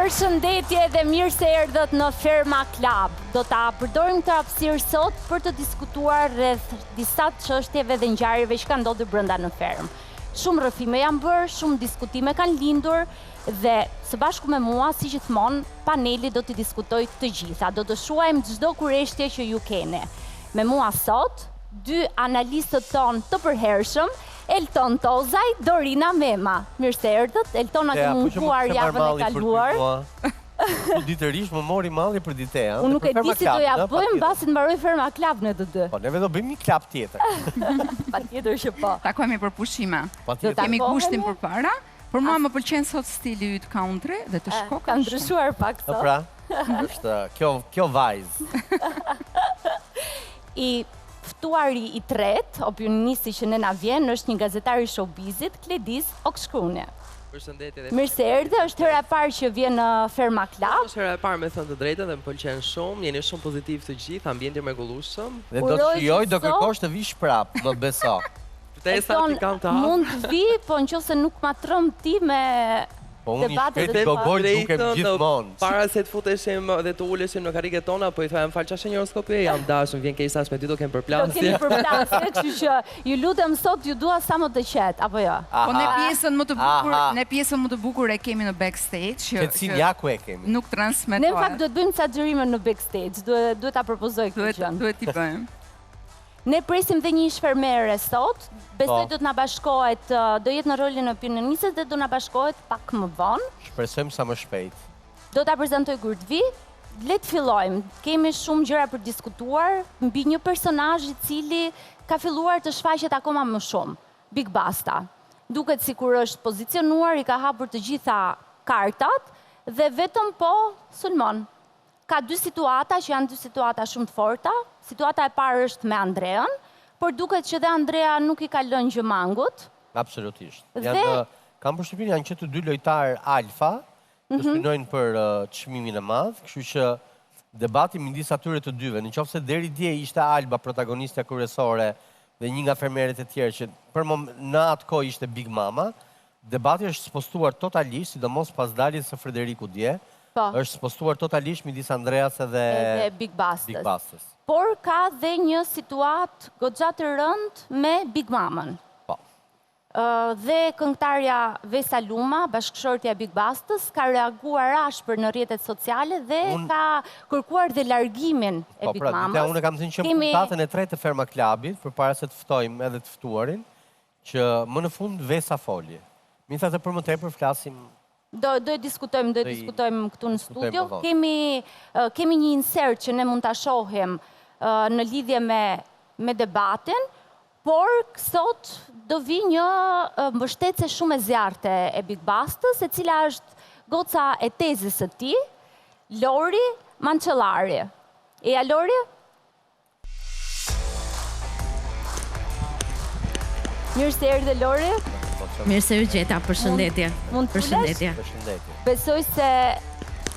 Përshëndetje dhe mirë se erdhët në Ferma Club. Do ta përdorim këtë hapësirë sot për të diskutuar rreth disa çështjeve dhe ngjarjeve që kanë ndodhur brenda në fermë. Shumë rrëfime janë bërë, shumë diskutime kanë lindur dhe së bashku me mua, si gjithmonë, paneli do të diskutojë të gjitha. Do të shuajmë çdo kurreshtje që ju keni. Me mua sot, dy analistët tonë të përhershëm, Elton Tozaj, Dorina Mema. Mirë se erdhët. Elton ka munguar javën e kaluar. Ditërisht më mori malli për dite, ha? Unë nuk e di si do ja bëjmë mbasi të mbaroj Ferma Club në të dy. Po neve do bëjmë një klub tjetër. Patjetër që po. Takojmë për pushime. Patjetër. Kemi gushtin përpara. Por mua më pëlqen sot stili yt country dhe të shkokë. Ka ndryshuar pak sot. Pra, është kjo vajzë. I ftuari i tret, opinionisti që ne na vjen, është një gazetar i showbizit, Kledis Okshkruni. Përshëndetje dhe Mirë se erdhe, është hera e parë që vjen në Ferma Club. është hera e parë me thënë të drejtën dhe më pëlqen shumë, jeni shumë pozitiv të gjithë, ambienti mrekullueshëm. Dhe do të shijoj, do kërkosh të vish prap, më beso. Ftesa që kam të hapur. Mund të vi, po nëse nuk ma trëm ti me Po unë i debatet shpet gogoj duke gjithmonë. Para se të futeshim dhe të uleshim në karriget tona, po i thoya më fal çfarë horoskopi jam dashur, vjen keq sa me ty do kem do përplasje. keni përplasje, kështu që ju lutem sot ju dua sa më të qetë, apo jo? Po ne pjesën më të bukur e kemi në backstage Qetësin ja ku e kemi. nuk transmetohet. Ne në fakt duhet bëjmë ca xhirime në backstage, duhet ta propozoj këtë gjë. Duhet t'i bëjmë. Ne presim dhe një shfermere sot, besoj do të na bashkohet, do jetë në rolin e opinionistes dhe do na bashkohet pak më vonë. Shpresojmë sa më shpejt. Do ta prezantoj kur të vi. Le të fillojmë. Kemi shumë gjëra për diskutuar mbi një personazh i cili ka filluar të shfaqet akoma më shumë. Big Basta. Duket sikur është pozicionuar, i ka hapur të gjitha kartat dhe vetëm po sulmon. Ka dy situata që janë dy situata shumë të forta. Situata e parë është me Andrean, por duket që dhe Andrea nuk i ka lënë gjë mangut. Absolutisht. Kam përshtypjen janë që të dy lojtarë alfa, të shpinojnë për çmimin e madh, kështu që debati midis atyre të dyve, nëse deri dje ishte Alba protagonistja kryesore dhe një nga fermerët e tjerë që në atë kohë ishte Big Mama, debati është spostuar totalisht, sidomos pas daljes së Frederiku dje, është spostuar totalisht midis Andreas dhe Big Bastës. Bastës. Por ka dhe një situatë goxha të rëndë me Big Mamën. Po. Dhe këngëtarja Vesa Luma, bashkëshortja e Big Bastës, ka reaguar ashpër në rrjetet sociale dhe ka kërkuar dhe largimin e Big Mamës. Unë kam thënë që puntatën e tretë të Ferma Clubit, përpara se të ftojmë edhe të ftuarin, që më në fund Vesa foli. Mi tha të për më tepër flasim. Do e diskutojmë këtu në studio. Kemi një insert që ne mund ta shohim në lidhje me debatin, por sot do vi një mbështetëse shumë e zjarrte e Big Bastës, e cila është goca e tezës së tij, Lori Mançellari. Eja Lori? Mirë se erdhe Lori. Mirë se u gjeta, përshëndetje. Mund të Përshëndetje. Besoj se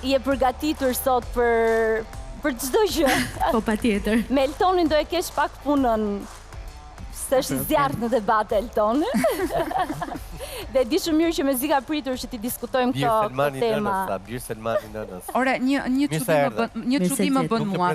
je përgatitur sot për çdo gjë. Po patjetër. Me Eltonin do e kesh pak punën, se është zjarrt në debat Eltoni. Dhe di shumë mirë që mezi ka pritur që ti diskutojmë këtë tema. Birë Selmani nënës. Ore, një çudi më bën mua.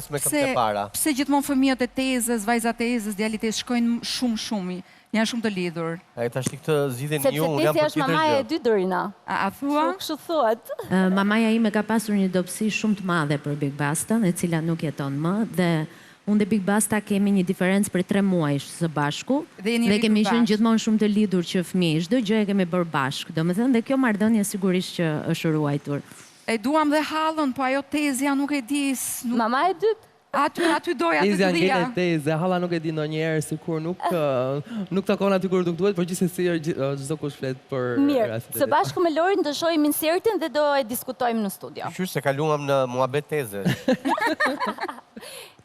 Pse gjithmonë fëmijët e tezës, vajzat e tezës, djalit e tezës shkojnë shumë. Janë shumë të lidhur. Ai tash këtë zgjidhen ju, unë jam për tjetër gjë. Sepse është mamaja e dy Dorina. A thua? Kështu thuhet. Mamaja ime ka pasur një dobësi shumë të madhe për Big Bastën, e cila nuk jeton më, dhe unë dhe Big Basta kemi një diferencë për 3 muajsh së bashku, dhe kemi qenë gjithmonë shumë të lidhur që fëmijë, çdo gjë e kemi bërë bashkë. Domethënë dhe kjo marrëdhënie sigurisht që është ruajtur. E duam dhe hallën, po ajo tezja nuk e di. Mama e dytë. Aty doja të dhja. Tezja tezë, halla nuk e di ndonjëherë sikur nuk takon aty kur nuk duhet, por gjithsesi çdo kush flet për. Mirë, së bashku me Lorin do shohim insertin dhe do e diskutojmë në studio. Qysh se kaluam në muhabet teze.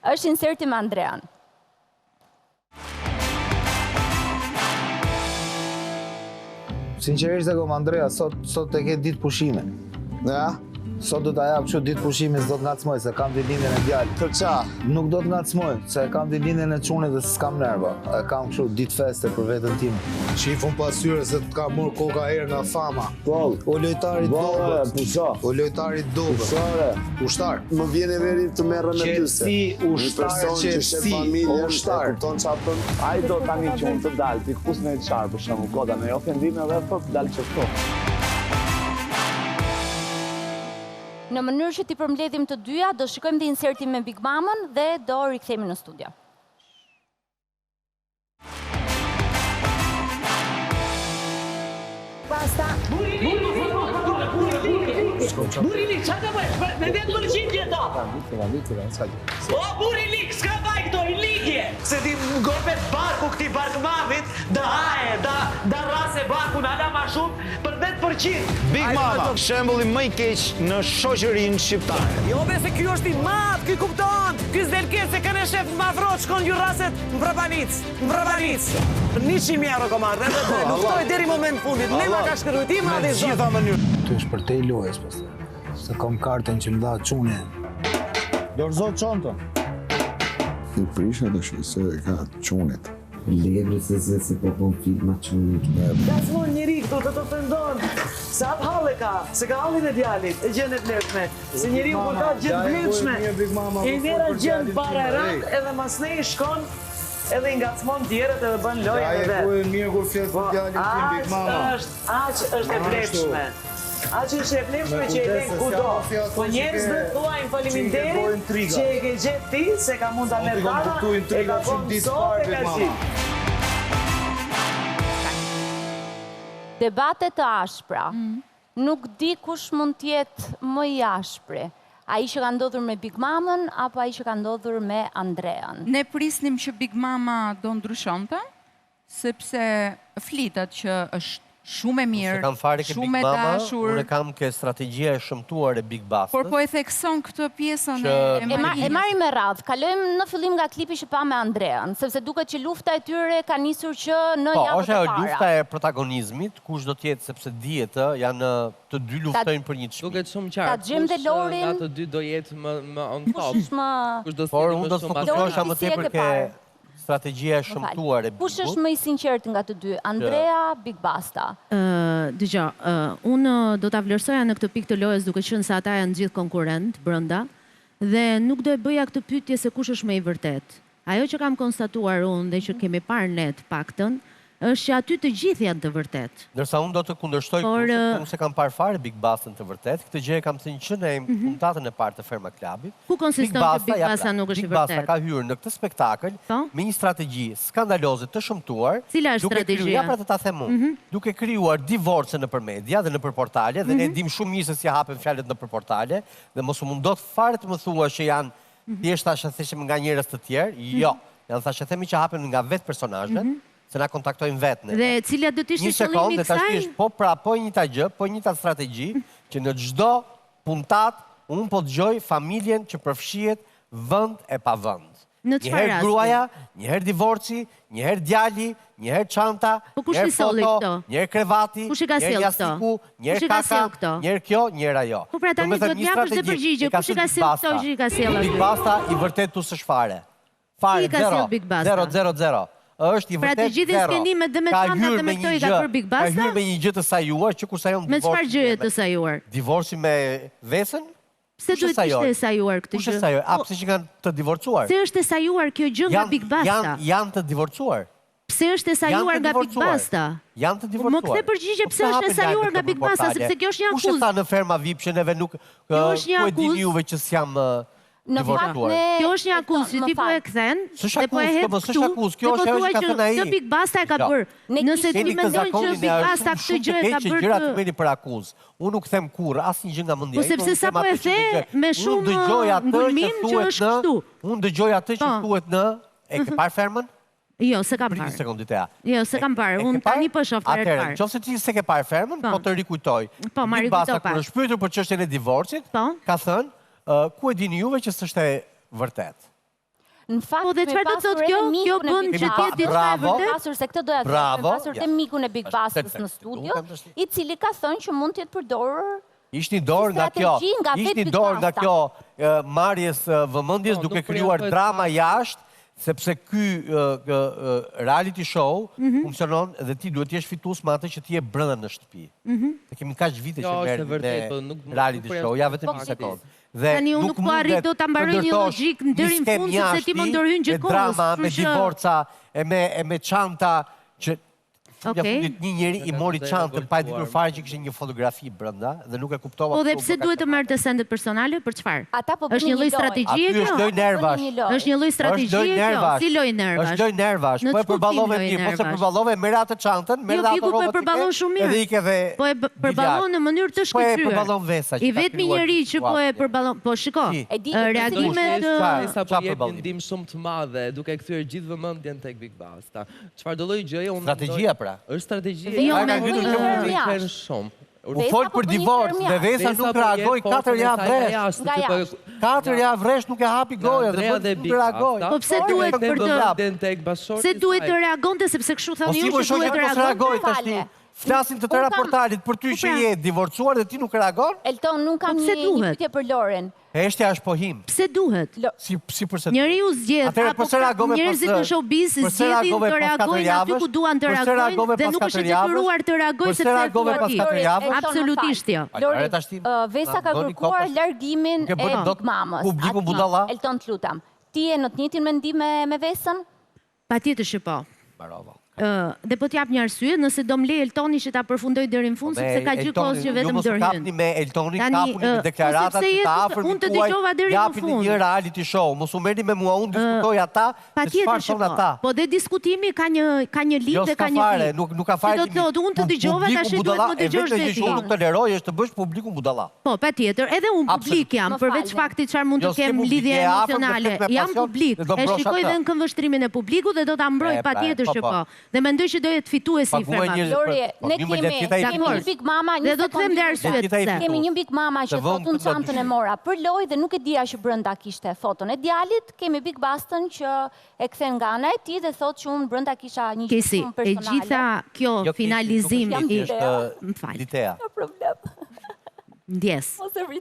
Është inserti me Andrean. Sinqerisht e kom Andrea, sot e ke ditë pushime. Ja? Sot do t'a jap kështu ditë pushimi, s'do t'ngacmoj, se kam ditëlindjen e djalit. Për qa? Nuk do t'ngacmoj, se kam ditëlindjen e çunit dhe s'kam nerva. E kam kështu ditë feste për veten time. Shifun pasyre se t'ka mor koka herë nga fama. O lojtari dobët. O lojtari dobët. Ushtar. Më vjen e veri të merrem me ty se. Qetësi, ushtar, qetësi, ushtar. Kupton çfarë thon? Ai do tani që mund të dalë, ti kus në çfarë për shembull, goda me ofendim edhe thot dalë çfarë. Në mënyrë që t'i përmbledhim të dyja, do shikojmë dhe insertin me Big Mamën dhe do rikthehemi në studio. Basta. Burilik, qa të bësh? Me 10% do! O, Burilik, s'ka vaj këto, i ligje! Se ti gopet barku këti barkmamit, da haje, da rase barku në ala ma shumë, për 10%. Big Mama, shembulli më i keq në shoqërinë shqiptare. Jo, be se kjo është i madh, ky kupton! Ky s'delke se këne shef më afrot, shkon ju raset në Brabanic. 100.000 euro komandë, dhe luftoj deri moment fundit, ne ma ka shkërujt, i madhi zonë. Në gjitha mënyrë. Ty është për te i lojës, pastaj. Se kom kartën që më dha çuni. Dorëzo çantën. I prisha të se ka çunit. Legri se po pon filma çunit. Gazmon njeri këtu të të ofendon. Se atë halle ka, se ka hallin e djalit, e gjenet lehme. Se njeri u ka gjithë blitshme. E njera gjenë para rat, edhe mas ne i shkon, edhe i ngacmon tjerët edhe bën lojë edhe vetë. Ai ku e mirë kur flet për djalin tim Big Mama. Aq është e blitshme. Aq është e blitshme që e len kudo. Po njerëz dhe thuajnë faleminderit që e ke gjetë ti, se ka mund ta merr para, e ka bën sot e ka zgjidhur. Debate të ashpra. Nuk di kush mund t'jetë më i ashpri. Ai që ka ndodhur me Big Mamën, apo ai që ka ndodhur me Andrean? Ne prisnim që Big Mama do ndryshonte, sepse flitet që është shumë e mirë, shumë e dashur. Unë kam ke strategjia e shëmtuar e Big Bastës. Por po e thekson këtë pjesën e marrim me radhë. Kalojmë në fillim nga klipi që pa me Andrean, sepse duket që lufta e tyre ka nisur që në javën e para. Po, është ajo lufta e protagonizmit, kush do t'jetë, sepse dihet janë të dy luftojnë për një çmim. Duket shumë qartë. Kush nga të dy do jetë më on top. Por unë do të fokusohesha më tepër ke strategjia e shëmtuar e Bigut. Kush është më i sinqert nga të dy? Andrea, Big Basta? Dëgjoj, unë do ta vlerësoja në këtë pikë të lojës duke qenë se ata janë gjithë konkurrent brenda dhe nuk do e bëja këtë pyetje se kush është më i vërtet. Ajo që kam konstatuar unë dhe që kemi parë ne të paktën është që aty të gjithë janë të vërtet. Ndërsa unë do të kundërshtoj unë se kam parë fare Big Bastën të vërtet. Këtë gjë kam thënë që në puntatën e parë të Ferma Klubit. Ku konsiston që Big Basta nuk është i vërtet? Big Basta ka hyrë në këtë spektakël me një strategji skandaloze të shëmtuar. Cila është strategjia? Ja, pra të ta them unë. Duke krijuar divorce nëpër media dhe nëpër portale dhe ne dim shumë mirë se si hapen fjalët nëpër portale dhe mos u mundot fare të më thua që janë thjesht thashë nga njerëz të tjerë. Jo, janë thashë themi që hapen nga vetë personazhet. Se na kontaktojnë vetë. Dhe cila do të ishte qëllimi i kësaj? Po njëta gjë, po njëta strategji, që në çdo puntat unë po dëgjoj familjen që përfshihet vend e pa vend. Njëherë gruaja, njëherë divorci, njëherë djali, njëherë çanta, njëherë foto, njëherë krevati, njëherë jastiku, njëherë kaka, njëherë kjo, njëherë ajo. Po pra tani do t'japësh dhe përgjigje, kush i ka sjellë këto që i ka sjellë? Big Basta i vërtet tu s'është fare. Fare 0-0-0. Është i vërtet. Pra të gjithë skenimet dhe me çantat dhe me këto i ka për Big Basta? Ka hyrë me një gjë të sajuar, që kur sajon divorci. Me çfarë gjëje të sajuar? Divorci me Vesën? Pse duhet të ishte e sajuar këtë gjë? Kush e sajuar? A pse që kanë të divorcuar? Pse është e sajuar kjo gjë nga Big Basta? Janë të divorcuar. Pse është e sajuar nga Big Basta? Janë të divorcuar. Më kthe përgjigje pse është e sajuar nga Big Basta, sepse kjo është një akuzë. Kush e tha në Ferma VIP që neve nuk ku e dini juve që s'jam divorcuar. Kjo është një akuzë, ti po e kthen, dhe po e hedh këtu. Kjo është ajo që ka thënë ai. Kjo Big Basta e ka bërë. Nëse ti mendon që Big Basta këtë gjë e ka bërë. Gjërat merrni për akuzë. Unë nuk them kurrë asnjë gjë nga mendja. Po sepse sapo e the me shumë ngulmim që është kështu. Unë dëgjoj atë që thuhet në e ke parë Fermën? Jo, se kam parë. Jo, se kam parë. Unë tani po shoh herë të parë. Nëse ti se ke parë Fermën, po të rikujtoj. Po, ma rikujtoj pak. Kur është pyetur për çështjen e divorcit, ka thënë ku e dini juve që s'është e vërtet? Në fakt, po dhe çfarë do të thotë kjo? Kjo bën që ti e di çfarë është vërtet? Pasur se këtë doja të pasur te mikun e Big Bastës në studio, i cili ka thënë që mund të jetë përdorur Ishtë një dorë nga kjo marrjes vëmendjes duke krijuar drama jashtë, sepse ky reality show funksionon dhe ti duhet t'jesh fitues me atë që ti je brenda në shtëpi. Ne kemi kaq vite që merrem në reality show, ja vetëm një sekondë. Tani unë nuk po arrit do ta mbaroj një logjik deri në fund sepse ti më ndërhyn gjë drama me divorca e me çanta që ja fundit një njeri i mori çantën pa e ditur fare që kishte një fotografi brenda dhe nuk e kuptova. Po dhe pse duhet të merrte sendet personale për çfarë? Është një lloj strategjie kjo? Është loj nervash. Është një lloj strategjie kjo? Si loj nervash? Është loj nervash. Po e përballove ti, po se përballove merr atë çantën, merr atë rrobën. Po e përballon shumë mirë. Edhe ike dhe po e përballon në mënyrë të shkëlqyer. Po e përballon vesa. I vetmi njeri që po e përballon, po shiko. Reagimet sapo jep një ndim shumë të madhe duke kthyer gjithë vëmendjen tek Big Basta. Çfarë do lloj gjëje unë strategjia pra. Është strategji. U fol për divorc dhe Vesa nuk reagoi 4 javë rresht. 4 javë rresht nuk e hapi goja dhe nuk reagoi. Po pse duhet për të? Pse duhet të reagonte sepse kështu thani ju që duhet të reagonte? Flasin të tëra portalit për ty që je divorcuar dhe ti nuk reagon? Elton, nuk kam një pyetje për Loren. Eshtja është pohim. Pse duhet? Si përse? Njeriu zgjedh apo njerëzit në showbiz zgjedhin të reagojnë aty ku duan të reagojnë dhe nuk është e detyruar të reagojë sepse thua ti. Absolutisht jo. Vesa ka kërkuar largimin e Big Mamës. Publiku budalla. Elton, të lutem. Ti je në të njëjtin mendim me Vesën? Patjetër që po. Bravo. Dhe po t'jap një arsye, nëse do m'le Eltoni që ta përfundoj deri në fund, sepse ka gjë kohës që vetëm ndërhyn. Ju mos kapni me Eltonin, kapuni me deklaratat të afërmit. Unë të dëgjova deri në fund. Japni një reality show, mos u merrni me mua, unë diskutoj ata, çfarë thon ata. Po dhe diskutimi ka një lidhje dhe ka një fare, nuk ka fare. Do të thotë, unë të dëgjova tash duhet të dëgjosh dhe ti. Unë nuk toleroj është të bësh publikun budalla. Po, patjetër, edhe unë publik jam, përveç faktit çfarë mund të kem lidhje emocionale. Jam publik, e shikoj dhe në këmbvështrimin e publikut dhe do ta mbroj patjetër që po. Dhe mendoj që do jetë fituesi i Fermat. Lori, ne kemi një Big Mama, dhe do të them dhe arsyet pse. Kemi një Big Mama që thotë unë çantën e mora për lojë dhe nuk e dija që brenda kishte foton e djalit. Kemi Big Bastën që e kthen nga ana e tij dhe thotë që unë brenda kisha një gjë shumë personale. E gjitha kjo finalizim i Ditea. Ka problem. Ndjes.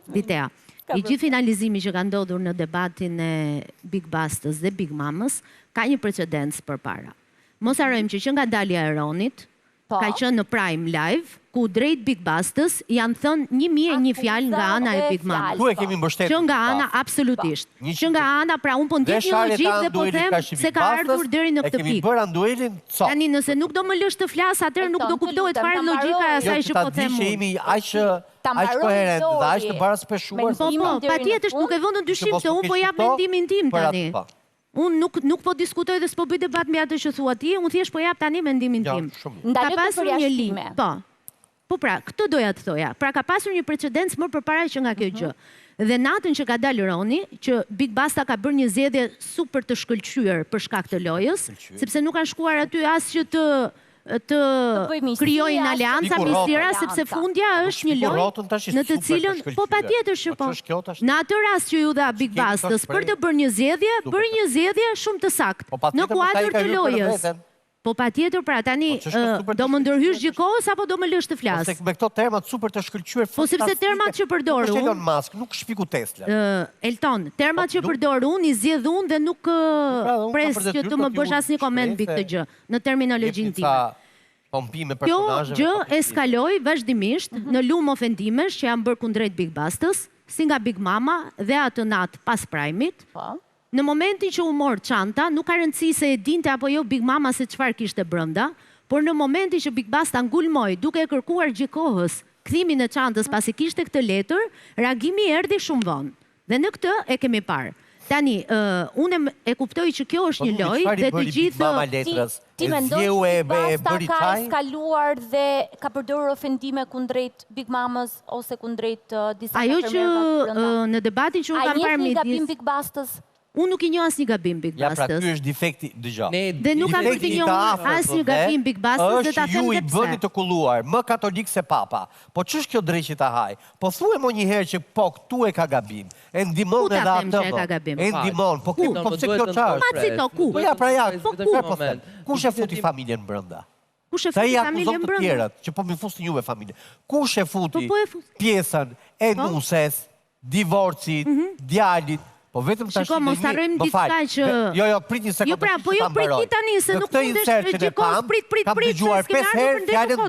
Ditea. I gjithë finalizimi që ka ndodhur në debatin e Big Bastës dhe Big Mamës ka një precedens përpara. Mos harrojmë që nga dalja e Ronit, ka qenë në Prime Live, ku drejt Big Bastës janë thënë 1001 fjalë nga ana e Big Mamës. Tu e kemi mbështetur. Që nga ana absolutisht. Që nga ana pra unë po ndjek një logjik dhe po them se ka ardhur deri në këtë pikë. Kemi bërë duelin sot. Tani nëse nuk do më lësh të flas, atëherë nuk do kuptohet fare logjika e asaj që po them unë. Jemi aq koherent dhe aq të baraspeshuar. Po, patjetër nuk e vënë në dyshim se unë po jap mendimin tim tani. Unë nuk po diskutoj dhe s'po bëj debat me atë që thua ti, unë thjesht po jap tani mendimin tim. Ka pasur një lidhje. Po pra, këtë doja të thoja. Pra ka pasur një precedens më përpara që nga kjo gjë. Dhe natën që ka dalë Roni, që Big Basta ka bërë një zgjedhje super të shkëlqyer për shkak të lojës, sepse nuk kanë shkuar aty as që të krijojnë aleanca misira, sepse fundja është një lojë në të cilën, po patjetër që po. Në atë rast që ju dha Big Bastës për të bërë një zgjedhje shumë të saktë, në kuadër të lojës. Po patjetër, pra tani do më ndërhysh gjikohës apo do më lësh të flas? Me këto termat super të shkëlqyer. Po sepse termat që përdor unë, Elon Musk nuk shpiku Tesla. Elton, termat që përdor unë i zgjedh unë dhe nuk pres që të më bësh asnjë koment mbi këtë gjë në terminologjinë time. Kjo gjë eskaloi vazhdimisht në lumë ofendimesh që janë bërë kundrejt Big Bastës, si nga Big Mama dhe atë natë pas Prime-it. Në momentin që u mor çanta, nuk ka rëndësi se e dinte apo jo Big Mama se çfarë kishte brenda, por në momentin që Big Basta ngulmoi duke kërkuar gjikohës kthimin e çantës pasi kishte këtë letër, reagimi erdhi shumë vonë. Dhe në këtë e kemi parë. Tani, unë e kuptoj që kjo është një lojë dhe të gjithë... Ti mendoj që Big Basta ka eskaluar dhe ka përdorur ofendime kundrejt Big Mamës ose kundrejt disa ajo që në debatin që unë kam parë midis... A një gabim Big Bastës? Unë nuk i njoh asnjë gabim Big Bastës. Ja, pra ky është defekti, dëgjoj. Dhe nuk kam për të njohur asnjë gabim Big Bastës dhe ta them ju i bëni të kulluar, më katolik se papa. Po ç'është kjo drejtë ta haj? Po thuaj më një herë që po këtu e ka gabim. E ndihmon edhe atë. E ndihmon, po pse kjo çfarë? Po ja, pra ja. Kush e futi familjen brenda? Kush e futi familjen brenda? Të tjerët, që po mi fusin juve familje. Kush e futi pjesën e nuses, divorcit, djalit, po vetëm tash Shiko, mos harrojmë diçka që... Jo, prit një sekondë. Po jo, prit një tani, se nuk mundesh gjikos, prit, dëgjuar 5 herë fjalën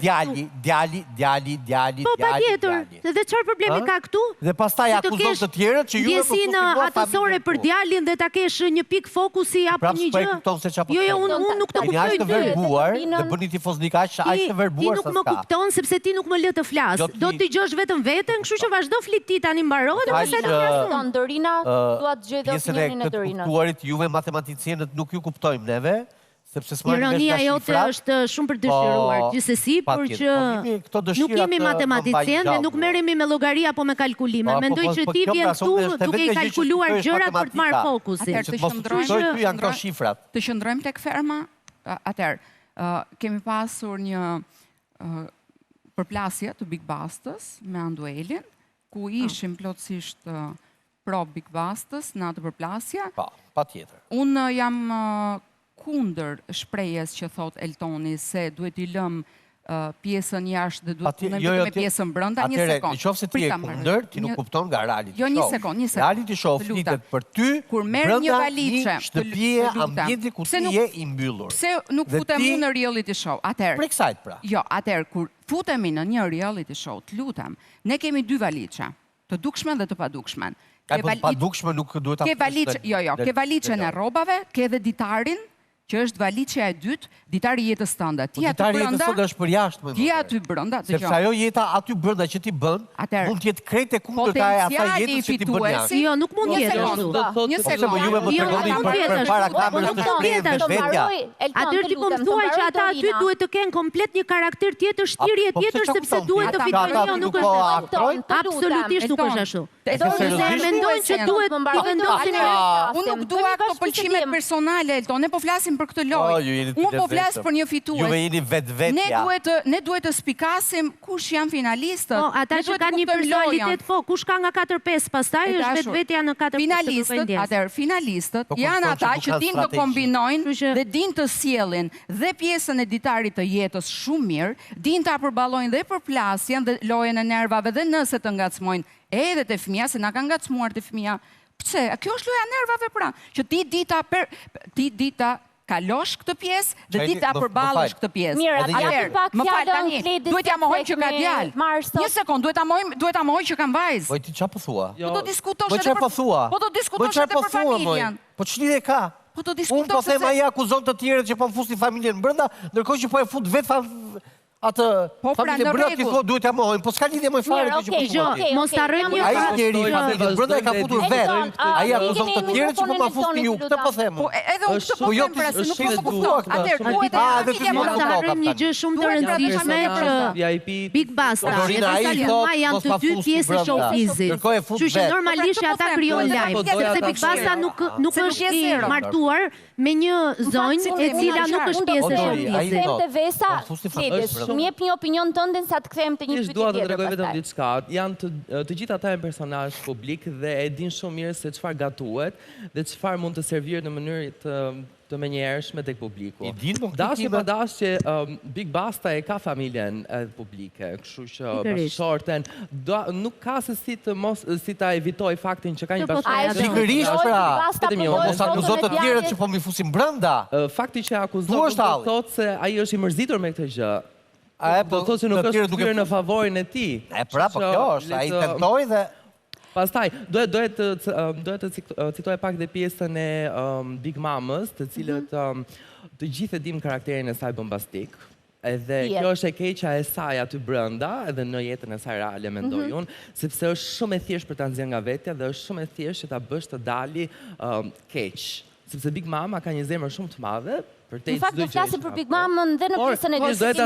djali. Po, patjetër. Dhe çfarë problemi ka këtu? Dhe pastaj akuzon të tjerët që juve po fusin ndjesinë atësore për djalin dhe ta kesh një pik fokusi apo një gjë. Jo, unë nuk të kuptoj ty. Të verbuar, dhe bëni tifoznik aq të verbuar sa s'ka. Ti nuk më kupton sepse ti nuk më lë të flas. Do të dëgjosh vetëm veten, kështu që vazhdo flit ti tani mbarohet dhe pastaj do flasim. Dorina, pjesën e këtë kuptuarit juve matematicienët nuk ju kuptojmë neve, sepse s'marrim vesh nga shifrat. Ironia jote është shumë për dëshiruar, gjithsesi, por që nuk jemi matematician dhe nuk merremi me llogari apo me kalkulime. Mendoj që ti vjen këtu duke i kalkuluar gjërat për të marrë fokusin. Të qëndrojmë tek ferma. Atëherë, kemi pasur një përplasje të Big Bastës me Anduelin, ku ishim plotësisht pro Big Bastës në atë përplasje. Pa tjetër. Unë jam kundër shprejes që thot Eltoni se duhet i lëm pjesën jashtë dhe duhet të punojmë me pjesën brenda. Një sekond. Në qoftë se ti je kundër, ti nuk kupton nga reality show. Jo, një sekond. Reality show flitet për ty brenda një shtëpie, ambienti ku ti je i mbyllur. Pse nuk futem unë në reality show? Atëherë. Për kësajt pra. Jo, atëherë kur futemi në një reality show, të lutem, ne kemi 2 valiçe, të dukshme dhe të padukshme. Pa dukshme nuk duhet ta futesh. Jo, ke valiçen e rrobave, ke edhe ditarin, që është valiçja e dytë, ditari jetës tënde. Ti aty brenda. Ditari jetës është për jashtë. Ti aty brenda, dëgjoj. Sepse ajo jeta aty brenda që ti bën, mund të jetë krejt e kundërta e asaj jetës që ti bën jashtë. Jo, nuk mund të jetë ashtu. Një sekond. Juve më tregoni për para kamerës të shprehje vetja. Aty ti po më thuaj që ata aty duhet të kenë komplet një karakter tjetër, shtirje tjetër sepse duhet të fitojnë, jo nuk është ashtu. Absolutisht nuk është ashtu. Mendojnë që duhet të vendosin. Unë nuk dua këto pëlqimet personale, Elton, ne po flasim për këtë lojë. Unë po flas për një fitues. Juve jeni vetvetja. Ne duhet të spikasim kush janë finalistët. Po, ata që kanë një personalitet, po, kush ka nga 4-5, pastaj është vetvetja në 4-5. Finalistët, atëherë finalistët janë ata që dinë të kombinojnë dhe dinë të sjellin dhe pjesën e ditarit të jetës shumë mirë, dinë ta përballojnë dhe përplasjen dhe lojën e nervave dhe nëse të ngacmojnë edhe te fëmia, se na ka ngacmuar te fëmia. Pse? Kjo është loja e nervave pra, që ti dita kalosh këtë pjesë dhe ti ta përballosh këtë pjesë. Mirë, atëherë më fal tani. Duhet ja mohoj që ka djalë. Një sekond, duhet ta mohoj që kanë vajzë. Po ti çfarë po thua? Po do diskutosh edhe për familjen. Po ç'lidhje ka? Po do diskutosh. Unë po them ai akuzon të tjerët që po fusin familjen brenda, ndërkohë që po e fut vetë atë familje brenda që thotë duhet ja mohojnë, po s'ka lidhje më fare që po. Mos harrojmë një ai njeri familjen brenda e ka futur vetë. Ai akuzon të tjerët që po ma fusni ju, këtë po them. Po edhe unë këtë po them, pra se nuk po kupton. Atëherë duhet të mos harrojmë një gjë shumë të rëndësishme që Big Basta dhe Salma janë të dy pjesë e showbizit. Kështu që normalisht ata krijojnë lajm, sepse Big Basta nuk është i martuar me një zonjë e cila nuk është pjesë e showbizit. Më jep një opinion tënd sa të kthejmë te një pyetje tjetër. Dua të tregoj vetëm diçka. Janë të gjithë ata janë personazh publik dhe e din shumë mirë se çfarë gatuhet dhe çfarë mund të serviret në mënyrë të menjëhershme tek publiku. Dashi pa dash që Big Basta e ka familjen publike, kështu që bashkëshorten nuk ka se si ta evitoj faktin që ka një bashkëshort. Sigurisht pra. Mos akuzon të tjerët që po mi fusin brenda. Fakti që akuzon thotë se ai është i mërzitur me këtë gjë. Do të thotë se nuk është kryer në favorin e tij. Pra, po kjo është, ai tentoi dhe pastaj, dohet të citoj pak dhe pjesën e Big Mamës, të cilët të gjithë e dim karakterin e saj bombastik. Edhe kjo është e keqja e saj aty brenda, edhe në jetën e saj reale, mendoj unë, sepse është shumë e thjeshtë për ta nxjerrë nga vetja dhe është shumë e thjeshtë që ta bësh të dali keq. Sepse Big Mama ka një zemër shumë të madhe. Në fakt do flasim për Big Mamën dhe në pjesën e dytë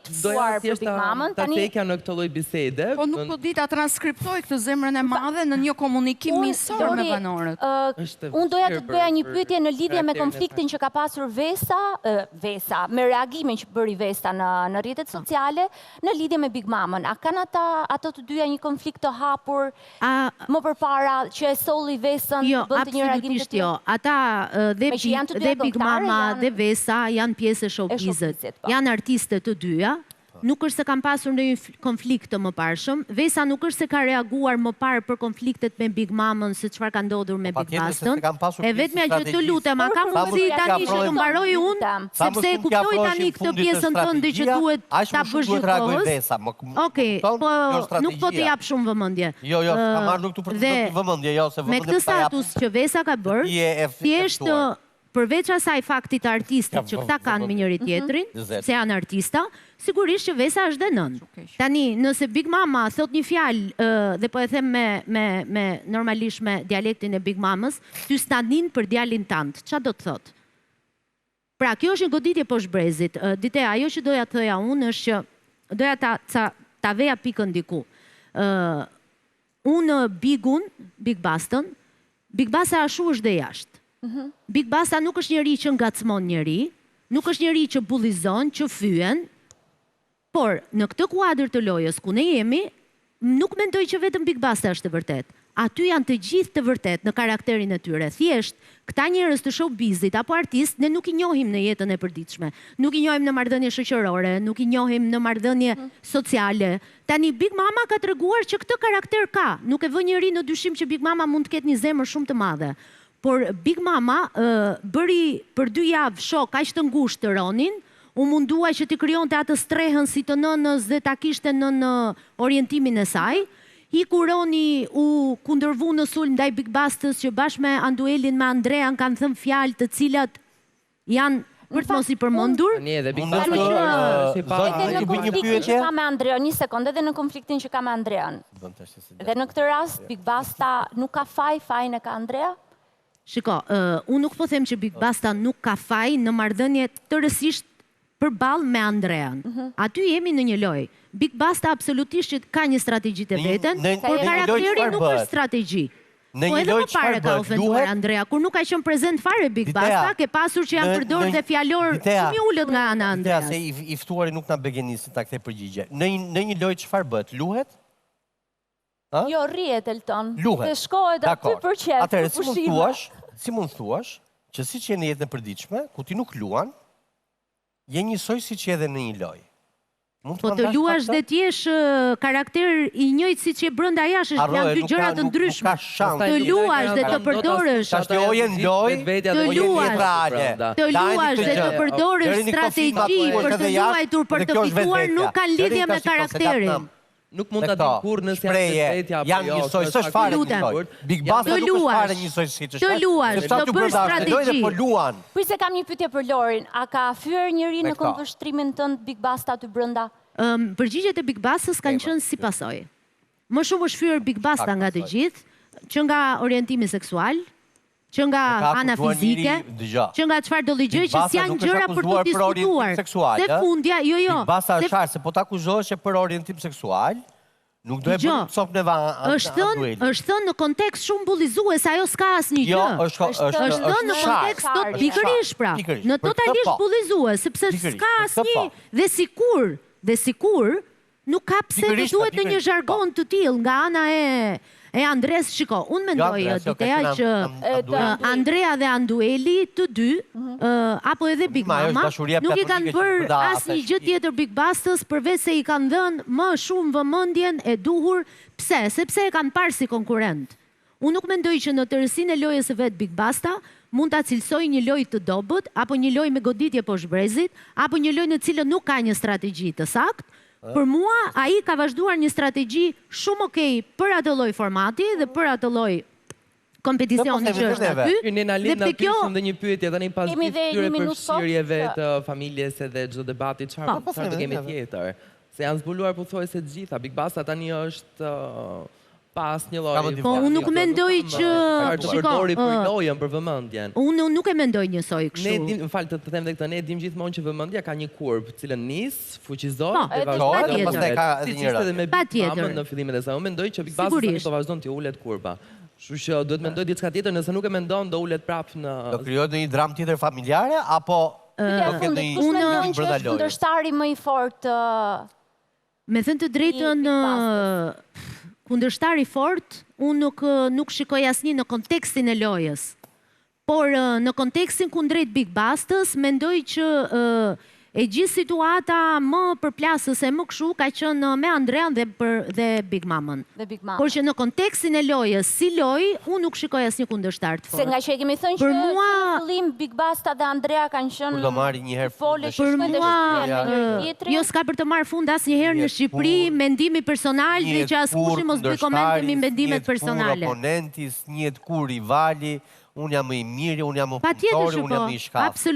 të fuar për Big Mamën. Ta tekja në këtë lloj bisede. Po nuk po di ta transkriptoj këtë zemrën e madhe në një komunikim miqësor me banorët. Unë doja të bëja një pyetje në lidhje me konfliktin që ka pasur Vesa, me reagimin që bëri Vesa në rrjetet sociale në lidhje me Big Mamën. A kanë ato të dyja një konflikt të hapur më përpara që e solli Vesën, bënte një reagim të tillë? Jo, ata dhe Big Mama dhe Vesa janë pjesë e showbizit, janë artiste të dyja, nuk është se kam pasur në konflikt të më parshëm, Vesa nuk është se ka reaguar më parë për konfliktet me Big Mamën, se çfarë ka ndodhur me Big Bastën, e vetmja që të lutem, a ka mundësi tani që të mbaroj unë, sepse e kuptoj tani këtë pjesën tënde që duhet ta bësh gjithkohës. Okej, po nuk po të jap shumë vëmendje. Jo, ka marrë nuk të përtë vëmendje, jo, se vëmendje me këtë status që Vesa ka bërë, thjesht përveç asaj faktit të artistit që këta kanë me njëri tjetrin, se janë artista, sigurisht që Vesa është dhe nën. Tani, nëse Big Mama thot një fjalë, dhe po e them me normalisht me dialektin e Big Mamës, ty stanin për djalin tant, ç'a do të thot? Pra, kjo është një goditje poshtë brezit. Dite, ajo që doja të thoja unë është që doja ta veja pikën diku. Unë Big Bastën, Big Basta ashtu është dhe jashtë. Big Basta nuk është njëri që ngacmon njëri, nuk është njëri që bullizon, që fyen, por në këtë kuadër të lojës ku ne jemi, nuk mendoj që vetëm Big Basta është të vërtet. Aty janë të gjithë të vërtet në karakterin e tyre. Thjesht, këta njerëz të showbizit apo artist, ne nuk i njohim në jetën e përditshme. Nuk i njohim në marrëdhënie shoqërore, nuk i njohim në marrëdhënie sociale. Tani Big Mama ka treguar që këtë karakter ka. Nuk e vë njëri në dyshim që Big Mama mund të ketë një zemër shumë të madhe. Por Big Mama bëri për 2 javë shok aq të ngushtë të Ronin, u mundua që t'i krijonte atë strehën si të nënës dhe ta kishte në orientimin e saj. Iku Roni u kundërvu në sulm ndaj Big Bastës që bashkë me Anduelin me Andrean kanë thënë fjalë të cilat janë për të mos i përmendur. Edhe në konfliktin që ka me Andrean, një sekondë, edhe në konfliktin që ka me Andrean. Dhe në këtë rast, Big Basta nuk ka fajin e ka Andrea? Shiko, unë nuk po them që Big Basta nuk ka faj në marrëdhënie tërësisht përballë me Andrean. Aty jemi në një lojë. Big Basta absolutisht që ka një strategji të veten, por karakteri nuk është strategji. Po edhe më pare ka ofenduar Andrea, kur nuk ka qenë prezent fare Big Basta, ke pasur që janë përdorur dhe fjalor shumë ulët nga ana Andrea. Se i ftuari nuk na begenisi ta kthej përgjigje. Në një lojë çfarë bëhet? Luhet? Jo, rrihet Elton. Luhet. Të shkohet aty për qef. Atëherë, si mund thuash që siç je në jetën e përditshme, ku ti nuk luan, je njësoj siç je edhe në një lojë. Po të luash dhe t'jesh karakter i njëjtë siç je brenda jashtë, janë dy gjëra të ndryshme. Të luash dhe të përdorësh. Të luash dhe të përdorësh strategji për të luajtur për të fituar nuk ka lidhje me karakterin. Nuk mund ta dim kur nëse janë janë njësoj, s'është fare njësoj. Big Basta nuk është fare njësoj siç është. Të luash, të bësh strategji. Kuj se kam një pyetje për Lorin, a ka fyer njëri në këndvështrimin tënd Big Basta aty brenda? Përgjigjet e Big Bastës kanë qenë si pasojë. Më shumë është fyer Big Basta nga të gjithë, që nga orientimi seksual, që nga ana fizike, që nga çfarë do gjë që janë gjëra për të diskutuar. Se fundja, jo. Big Basta është se po ta akuzohesh për orientim seksual, nuk do e bën cop neva. Është thënë në kontekst shumë bullizues, ajo s'ka asnjë gjë. Është thënë në kontekst pikërisht pra, në totalisht bullizues, sepse s'ka asnjë dhe sikur nuk ka pse të duhet në një zhargon të tillë nga ana e Andres. Shiko, unë mendoj Diteja që Andrea dhe Andueli të dy, apo edhe Big Mama, nuk i kanë bërë asnjë gjë tjetër Big Bastës përveç se i kanë dhënë më shumë vëmendjen e duhur. Pse? Sepse e kanë parë si konkurrent. Unë nuk mendoj që në tërësinë e lojës së vet Big Basta mund ta cilësoj një lojë të dobët, apo një lojë me goditje poshtë brezit, apo një lojë në cilën nuk ka një strategji të saktë. Për mua, ai ka vazhduar një strategji shumë okej për atë lloj formati dhe për atë lloj kompeticioni që është aty. Ne na lidh na pyesim dhe një pyetje tani pas këtyre përfshirjeve të familjes edhe çdo debati çfarë të kemi tjetër. Se janë zbuluar pothuajse të gjitha. Big Basta tani është pas një lloj. Po unë nuk mendoj që të përdori për lojën për vëmendjen. Unë nuk e mendoj njësoj kështu. Ne dim, fal të them edhe këtë, ne dim gjithmonë që vëmendja ka një kurb, cilën nis, fuqizohet dhe vazhdon dhe pastaj ka edhe një rënd. Patjetër. Në fillimin e saj, unë mendoj që Big Basta do vazhdon të ulet kurba. Kështu që duhet mendoj diçka tjetër, nëse nuk e mendon do ulet prapë në. Do krijohet një dramë tjetër familjare apo do ketë një kundërshtari më i fortë? Me thënë të drejtën, kundërshtari fort, unë nuk shikoj asnjë në kontekstin e lojës. por në kontekstin kundrejt Big Bastës, mendoj që e gjithë situata më përplasës e më këshu ka qenë me Andrean dhe Big Mamën. Por që në kontekstin e lojës, si lojë, unë nuk shikoj asnjë kundërshtar të fortë. Se nga që e kemi thënë që në fillim Big Basta dhe Andrea kanë qenë... Kur do marri njëherë fund. Për mua, jo s'ka për të marrë fund asnjëherë në Shqipëri, mendimi personal dhe që askushi mos bëj komente mbi mendimet personale. Njët kur oponentis, njët kur rivali, unë jam i miri, unë jam punëtori, unë jam i shkaftë.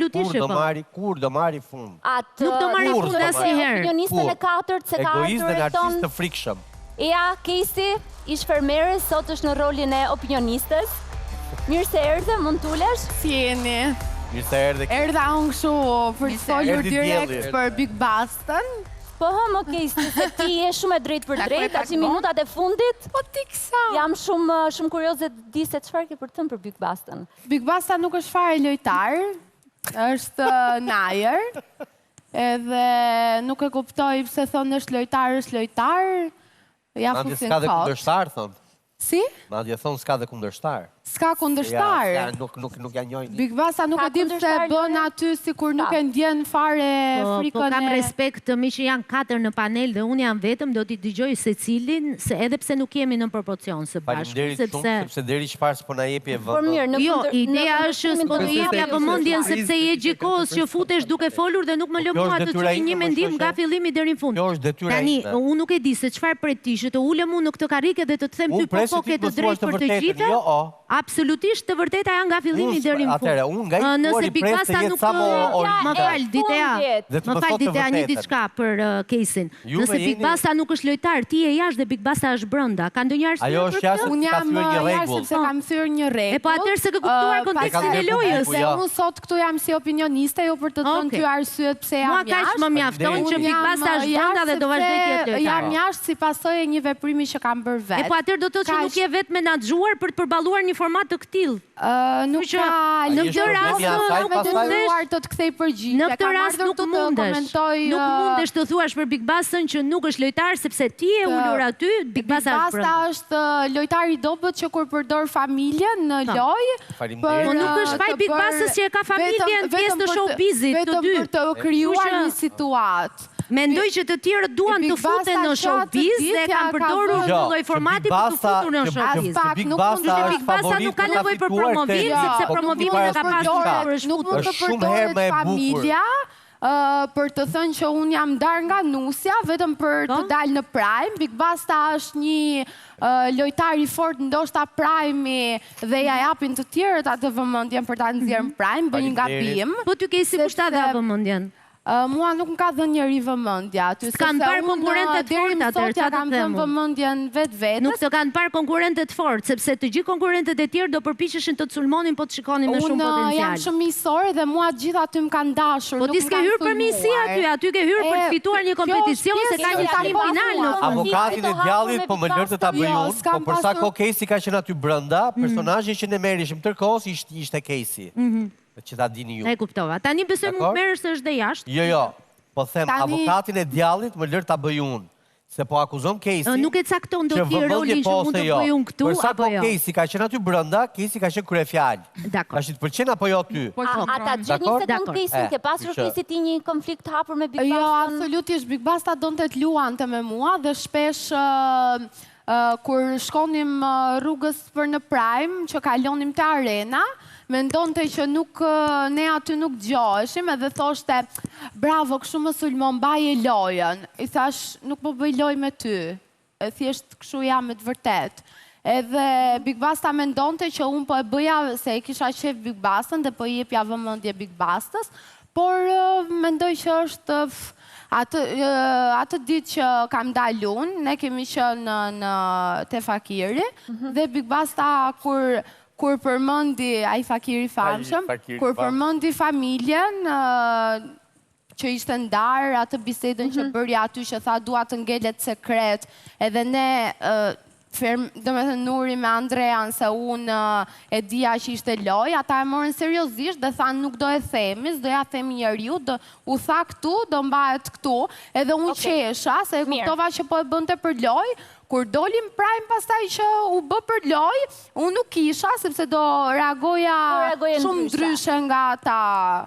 Kur do marri fund? Nuk do marri fund asnjëherë. Opinionistën e katërt, se egoist dhe narcisist të frikshëm. Ea, Casey, ish fermere, sot është në rolin e opinionistës. Mirë se erdhe, mund t'ulesh? Si jeni? Mirë se erdhe. Erdha unë kështu për të folur direkt për Big Bastën. Po hëm, okej, se ti je shumë e drejt për drejt, aqë minutat e fundit. Po ti kësa. Jam shumë kurioze të di se çfarë ke për të thënë për Big Bastën. Big Basta nuk është fare lojtar, është najer, edhe nuk e kuptoj pse thonë është lojtar. Ja Madje s'ka dhe kundërshtar, thonë. Si? Madje thonë s'ka dhe kundërshtar. S'ka kundërshtar. Nuk janë njojnë. Big Basta nuk e dim se bën aty si kur nuk e ndjen fare frikën e... Po kam respekt mi që janë 4 në panel dhe unë jam vetëm, do t'i dëgjoj se cilin, edhe pse nuk jemi në proporcion së bashku, sepse deri çfarë s'po na jepi e Por mirë, vëndë. Jo, ideja është s'po të jepja vëmendjen sepse je gjikos që futesh duke folur dhe nuk më lë mua të çoj një mendim nga fillimi deri në fund. Kjo është detyra Tani, ime. unë nuk e di se çfarë pret ti që të ulem unë në këtë karrike dhe të të them ty po ke të drejtë për të gjithë. Absolutisht të vërteta janë nga fillimi deri në fund. Atëherë, unë nga i kuari pres të jetë sa më original. Më fal, Ditea, një diçka për Casey-n. Nëse Big Basta nuk është lojtar, ti je jashtë dhe Big Basta është brenda. Ka ndonjë arsye për këtë? Ajo është jashtë, unë jam jashtë sepse kam thyer një rregull. E po atëherë se ke kuptuar kontekstin e lojës. Se unë sot këtu jam si opinioniste, jo për të thënë ty arsyet pse jam jashtë. Mua kaq më mjafton që Big Basta është brenda dhe do vazhdoj të jetë lojtar. Jam jashtë si pasojë e një veprimi që kam bërë vetë. E po atëherë do të thotë që nuk je vetë menaxhuar për të përballuar një format të këtill. Nuk ka në këtë rast nuk mundesh të të kthej përgjigje. Në këtë rast nuk mundesh të thuash për Big Bastën që nuk është lojtar sepse ti je ulur aty, Big Basta është brenda. Big Basta është lojtar i dobët që kur përdor familjen në lojë. Po nuk është faj Big Bastës që e ka familjen pjesë të showbizit të dy. Vetëm për të krijuar një situatë. Mendoj që të tjerët duan të futen në showbiz dhe kanë përdorur një lloj formati për të futur në showbiz. Big Basta nuk ka nevojë për promovim sepse promovimin e ka pasur për nuk mund të përdoret familja për të thënë që unë jam ndar nga nusja vetëm për të dalë në prime. Big Basta është një lojtar i fortë, ndoshta prime dhe ja japin të tjerët atë vëmendjen për ta nxjerrë në prime, bën një gabim. Po ty ke si kushtat dhe vëmendjen? Mua nuk më ka dhënë njëri vëmendja. S'kan parë konkurrentët fort atëherë, çfarë kam dhënë vëmendjen vetvetes. Nuk të kanë parë konkurrentët fort, sepse të gjithë konkurrentët e tjerë do përpiqeshin të të sulmonin po të shikonin me shumë potencial. Unë jam shumë miqësore dhe mua gjithë aty më kanë dashur. Po ti s'ke hyrë për miqësi aty ke hyrë për të fituar një kompeticion se ka një talim final në fund. Avokatin e djallit po më lër të ta bëj unë, po për sa kohë Casey ka qenë aty brenda, personazhi që ne merrishim tërkohës ishte Casey. Që ta dini ju. E kuptova. Tani besoj mund të merresh se është dhe jashtë. Jo, po them avokatin e djallit më lër ta bëj unë. Se po akuzon Casey. Nuk e cakton do ti rolin që mund të bëj unë këtu apo jo. Përsa po Casey ka qenë aty brenda, Casey ka qenë kryefjalë. Dakor. Tash të pëlqen apo jo ty? Ata gjithë një sekond Casey, ke pasur Casey ti një konflikt hapur me Big Basta? Jo, absolutisht Big Basta donte të luante me mua dhe shpesh kur shkonim rrugës për në prime, që kalonim të arena, mendonte që ne aty nuk dëgjoheshim edhe thoshte bravo, kështu më sulmon, mbaje lojën. I thash, nuk po bëj lojë me ty. Thjesht kështu jam me të vërtet. Edhe Big Basta mendonte që unë po e bëja se e kisha qef Big Bastën dhe po i jepja vëmendje Big Bastës, por mendoj që është atë ditë që kam dalë unë, ne kemi qenë te Fakiri dhe Big Basta kur përmendi ai fakiri famshëm, kur përmendi familjen që ishte ndar, atë bisedën që bëri aty që tha dua të ngelet sekret, edhe ne domethënë Nuri me Andrean se unë e dija që ishte lojë, ata e morën seriozisht dhe thanë nuk do e themi, s'do ja themi njeriu, u tha këtu, do mbahet këtu, edhe unë qesha se e kuptova që po e bënte për lojë. kur dolim Prime pastaj që u bë për lojë, unë nuk kisha, sepse do reagoja shumë ndryshe nga ta.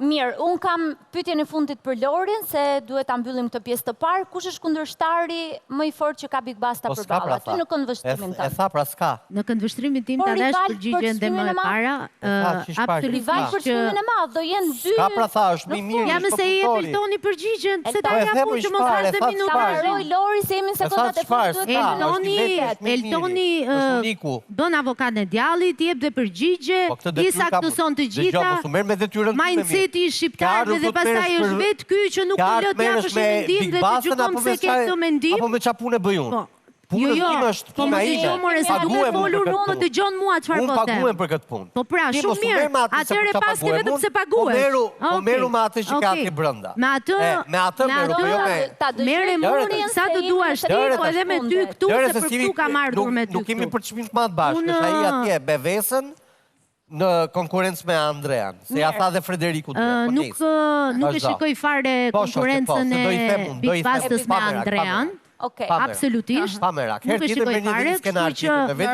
Mirë, unë kam pyetjen e fundit për Lorin, se duhet ta mbyllim këtë pjesë të parë. Kush është kundërshtari më i fortë që ka Big Basta përballë? Aty në këndvështrimin tënd. E tha pra s'ka. Në këndvështrimin tim ta dash përgjigjen dhe më e para, absolutisht përshtimin e madh, do jenë dy. Ka pra tha, është më mirë. Ja më se i jep Eltoni përgjigjen, se ta japun që mos ka 2 minuta. Lori se jemi sekondat e fundit. Eltoni bën avokat në djallit, jep dhe përgjigje, i saktëson të gjitha. Mindseti i shqiptarëve dhe pastaj është vetë ky që nuk do të japësh mendim dhe të gjykon se ke këtë mendim. Apo me çfarë punë bëj unë? Jo, puna ime. Unë dëgjon mua çfarë po them. Unë paguhem për këtë punë. Po pra, shumë mirë. Atëherë pas ke vetëm se paguhesh. Po meru me atë që ka ti brenda. Me atë meru, po jo me. Merre murin sa të duash ti, po edhe me ty këtu se për këtu kam ardhur me ty. Nuk kemi për çmim të madh bashkë, është ai atje bevesën në konkurrencë me Andrean, se ja tha dhe Frederiku. Nuk e shikoj fare konkurrencën e Big Bastës me Andrean. Absolutisht. Nuk e shikoj fare, kështu që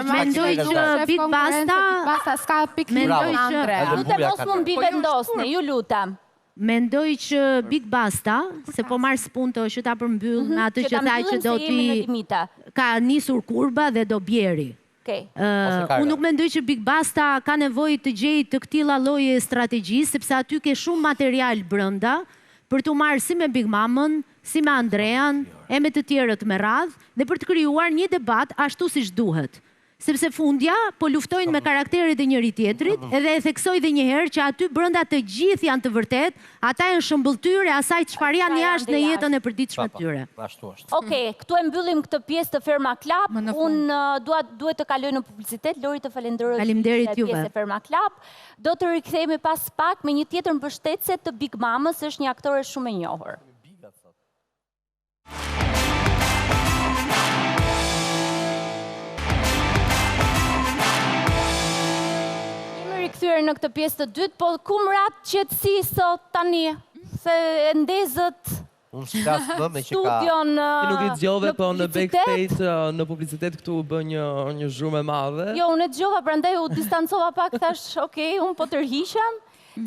mendoj që Big Basta s'ka pikë Andrea. Lutem mos mund mbi vendosni, ju lutem. Mendoj që Big Basta, se po marr spunto që ta përmbyll me atë që thaj që do ti ka nisur kurba dhe do bjeri. Unë nuk mendoj që Big Basta ka nevojë të gjejë të këtilla lloje strategjisë, sepse aty ke shumë material brenda për të marrë si me Big Mamën, si me Andrean, e me të tjerët me radhë, dhe për të krijuar një debat ashtu siç duhet. Sepse fundja po luftojnë me karakterit e njëri tjetrit, edhe e theksoj dhe njëherë që aty brenda të gjithë janë të vërtet, ata janë shëmbëlltyre asaj çfarë janë jashtë në jetën e përditshme të tyre. Okej, këtu e mbyllim këtë pjesë të Ferma Club. Unë duhet të kaloj në publicitet. Lori, të falenderoj Faleminderit juve. Pjesë e Ferma Club. Do të rikthehemi pas pak me një tjetër mbështetëse të Big Mamës, është një aktore shumë e njohur. Rikthyer në këtë pjesë të dytë, po ku mrat qetësi sot tani, se e ndezët studion në nuk i dëgjove, po në backstage, në publicitet këtu bë një zhurmë e madhe. Jo, unë e dëgjova, prandaj u distancova pak, thash, okej, unë po tërhiqem,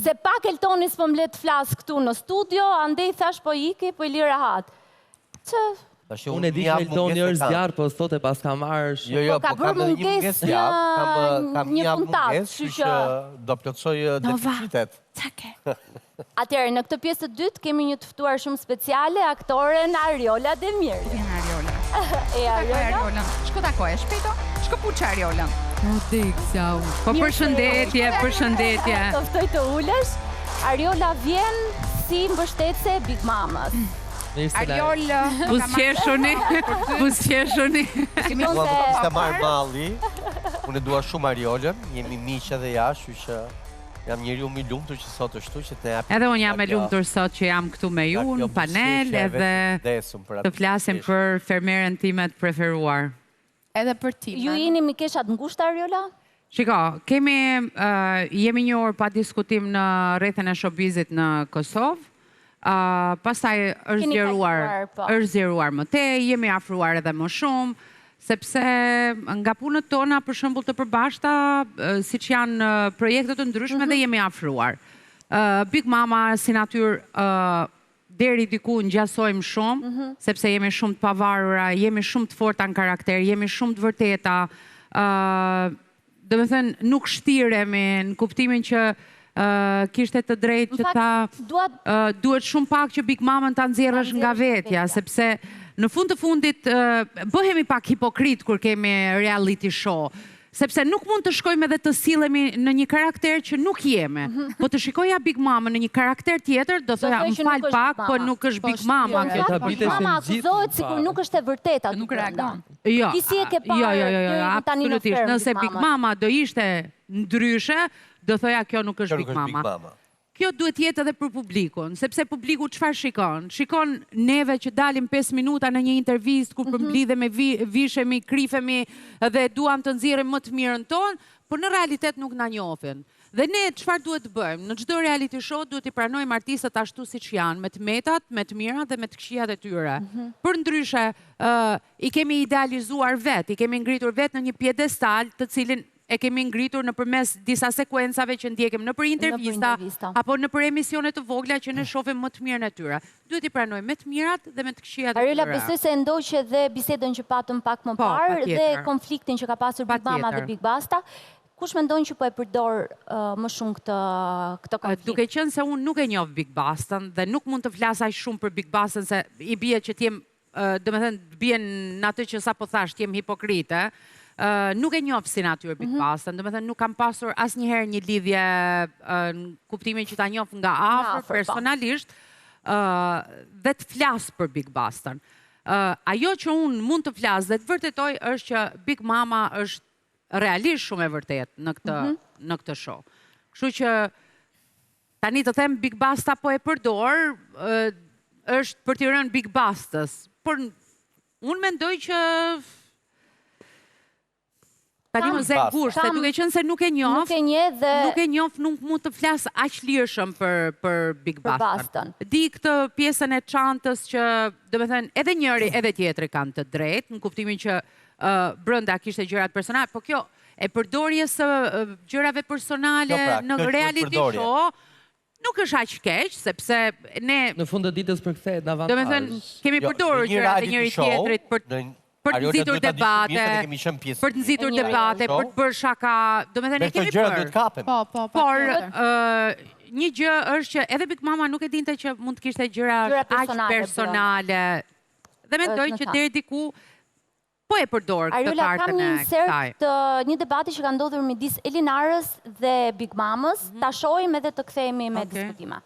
se pak Eltoni s'po më le të flas këtu në studio, andej thash po iki, po i li rahat. Unë e di që Eltoni është zjarë, po sot e pas ka marrë shumë. Jo, po kam edhe një munges kam një munges, që do plotësoj deficitet. Atëherë, në këtë pjesë të dytë kemi një të ftuar shumë speciale, aktoren Ariola Demiri. Ariola. Shko takoj, shpejto, shko puqë Ariolën. Po përshëndetje. Të ftoj të ulesh. Ariola vjen si mbështetëse e Big Mamës. Ariol, Buzqeshuni. Të marrë malli, unë e dua shumë Ariolën, jemi miqë edhe jashtë, që jam njeriu më i lumtur që sot është këtu që të japim. Edhe unë jam e lumtur sot që jam këtu me ju në panel edhe të flasim për fermeren time të preferuar. Edhe për ti. Ju jeni mikeshat ngushta, Ariola? Shiko, jemi një orë pa diskutim në rrethin e showbizit në Kosovë. Pastaj është zgjeruar më tej, jemi afruar edhe më shumë, sepse nga punët tona për shembull të përbashkëta, siç janë projekte të ndryshme dhe jemi afruar. Big Mama si natyrë deri diku ngjasojmë shumë, sepse jemi shumë të pavarura, jemi shumë të forta në karakter, jemi shumë të vërteta. Domethënë nuk shtiremi në kuptimin që kishte të drejtë që ta duhet shumë pak që Big Mamën ta nxjerrësh nga vetja, sepse në fund të fundit bëhemi pak hipokrit kur kemi reality show, sepse nuk mund të shkojmë edhe të sillemi në një karakter që nuk jemi. Po të shikoja Big Mamën në një karakter tjetër, do thoya më fal pak, po nuk është Big Mama. Big Mama akuzohet sikur nuk është e vërteta, nuk reagon. Jo, ti si e ke parë absolutisht. Nëse Big Mama do ishte ndryshe, do thoja kjo nuk është Big Mama. Kjo duhet jetë edhe për publikun, sepse publiku çfarë shikon? Shikon neve që dalim 5 minuta në një intervistë kur përmblidhemi, vishemi, krifemi dhe duam të nxjerrim më të mirën tonë, por në realitet nuk na njohin. Dhe ne çfarë duhet të bëjmë? Në çdo reality show duhet i pranojmë artistët ashtu siç janë, me të metat, me të mirat dhe me të këqijat e tyre. Për ndryshe, i kemi idealizuar vet, i kemi ngritur vet në një piedestal të cilin e kemi ngritur nëpërmes disa sekuencave që ndjekim nëpër intervista apo nëpër emisione të vogla që ne shohim më të mirën e tyre. Duhet i pranojmë me të mirat dhe me të këqijat e tyre. Ariola, besoj se ndoqë dhe bisedën që patëm pak më parë dhe konfliktin që ka pasur Big Mama dhe Big Basta. Kush mendon që po e përdor më shumë këtë konflikt? Duke qenë se unë nuk e njoh Big Bastën dhe nuk mund të flas aq shumë për Big Bastën se i bie që t'jem, domethënë bien në atë që sapo thash, t'jem hipokrite. Nuk e njoh si natyrë Big Bastën, domethënë nuk kam pasur asnjëherë një lidhje në kuptimin që ta njoh nga afër personalisht dhe të flas për Big Bastën. Ajo që unë mund të flas dhe të vërtetoj është që Big Mama është realisht shumë e vërtet në këtë show. Kështu që tani të them Big Basta po e përdor është për t'i rënë Big Bastës, por unë mendoj që tani më zë ngushtë, se duke qenë se nuk e njoh, nuk mund të flas aq lirshëm për Big Bastën. Di këtë pjesën e çantës që, domethënë, edhe njëri edhe tjetri kanë të drejtë, në kuptimin që brenda kishte gjërat personale, po kjo e përdorjes së gjërave personale në reality show nuk është aq keq, sepse ne në fund të ditës përkthehet në avantazh. Domethënë, kemi përdorur gjërat e njëri tjetrit për të nxitur debate, për të nxitur debate, për të bërë shaka, domethënë e kemi bërë. Por një gjë është që edhe Big Mama nuk e dinte që mund të kishte gjëra aq personale. Dhe mendoj që deri diku po e përdor këtë kartën e kësaj. Ariola, kam një insert një debati që ka ndodhur midis Elinarës dhe Big Mamës. Ta shohim edhe të kthehemi me diskutima.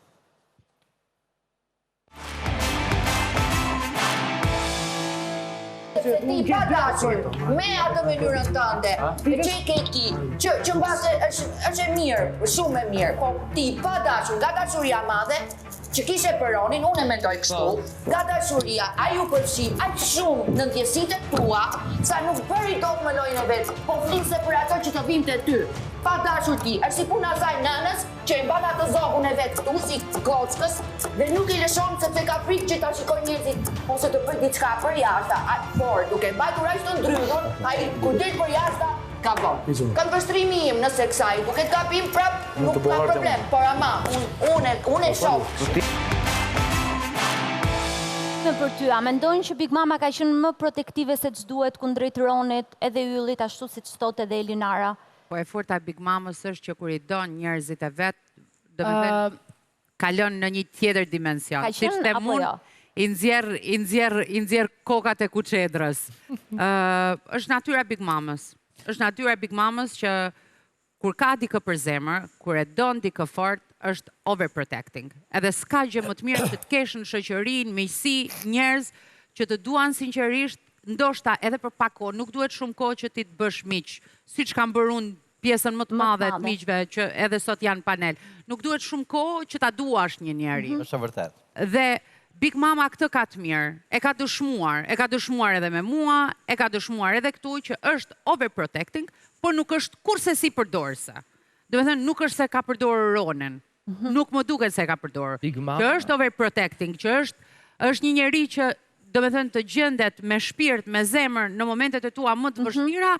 Ti pa dashur me atë mënyrën tënde, që i ke ki, që mbase është e mirë, shumë e mirë, po ti pa dashur, nga dashuria madhe, që kishe për Ronin, unë e mendoj kështu, nga dashuria, a ju përfshim aq shumë në ndjesitë tua, sa nuk bëri dot më lojën e vetë, po flise për ato që të vimte ty. Pa dashur ti, është si puna saj nënës, që e mban atë zogun e vetë këtu, si kockës, dhe nuk i lëshon sepse ka frikë që ta shikoj njerëzit, ose të bëj diçka për jashta, por duke mbajtur aq të ndrydhur, ai kur del për jashta, ka bon. Kanë vështrimi im nëse kësaj, duke të kapim prap, nuk ka problem, por ama, unë e shoh. Për ty, a mendojnë që Big Mama ka qenë më protektive se ç'duhet kundrejt Ronit edhe Yllit, ashtu siç thotë edhe Elinara? Po e forta Big Mamës është që kur i don njerëzit e vet, domethënë kalon në një tjetër dimension. Ka qenë apo jo? I nxjerr kokat e kuçedrës. Është natyra Big Mamës. Është natyra Big Mamës që kur ka dikë për zemër, kur e don dikë fort, është overprotecting. Edhe s'ka gjë më të mirë që të kesh në shoqëri, në miqësi, njerëz që të duan sinqerisht, ndoshta edhe për pak kohë, nuk duhet shumë kohë që ti të bësh miq, siç kam bërë unë pjesën më të madhe të miqve që edhe sot janë panel. Nuk duhet shumë kohë që ta duash një njeri. Është vërtet. Dhe Big Mama këtë ka të mirë, e ka dëshmuar edhe me mua, e ka dëshmuar edhe këtu që është overprotecting, por nuk është kurse si përdorëse. Domethënë nuk është se ka përdorur Ronin. Nuk më duket se ka përdorur. Që është overprotecting, që është një njeri që domethënë të gjendet me shpirt, me zemër në momentet e tua më të vështira,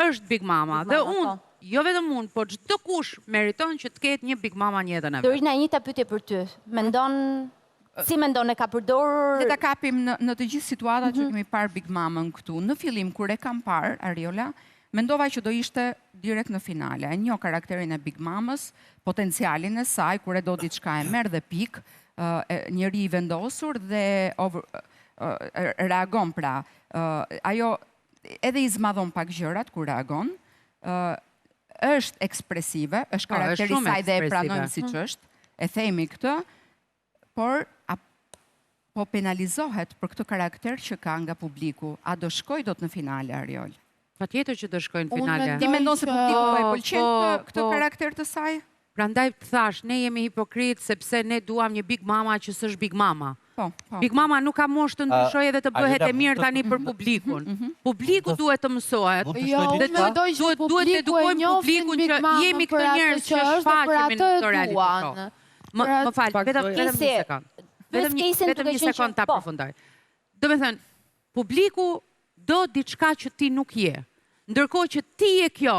është Big Mama. Dhe unë, jo vetëm unë, por çdo kush meriton që të ketë një Big Mama në jetën e vet. Dorina, një pyetje për ty. Si mendon e ka përdorur? Le ta kapim në të gjithë situatat që kemi parë Big Mamën këtu. Në fillim kur e kam parë Ariola, mendova që do ishte direkt në finale. E njoh karakterin e Big Mamës, potencialin e saj, kur e do diçka e merr dhe pik, njëri i vendosur dhe reagon pra. Ajo edhe i zmadhon pak gjërat kur reagon. Është ekspresive, është karakteri saj dhe e pranojmë siç është. E themi këtë, por po penalizohet për këtë karakter që ka nga publiku. A do shkoj dot në finale, Ariol? Patjetër që do shkojnë në finale. Ti mendon se publiku po e pëlqen këtë karakter të saj? Prandaj thash, ne jemi hipokrit sepse ne duam një Big Mama që s'është Big Mama. Big Mama nuk ka mosh të ndryshoj edhe të bëhet e mirë tani për publikun. Publiku duhet të mësohet. Duhet të edukojmë publikun që jemi këtë njerëz që shfaqemi në këtë reality show. Më falë, vetëm një sekund ta përfundoj. Do me thënë, publiku do diçka që ti nuk je. Ndërkohë që ti je kjo,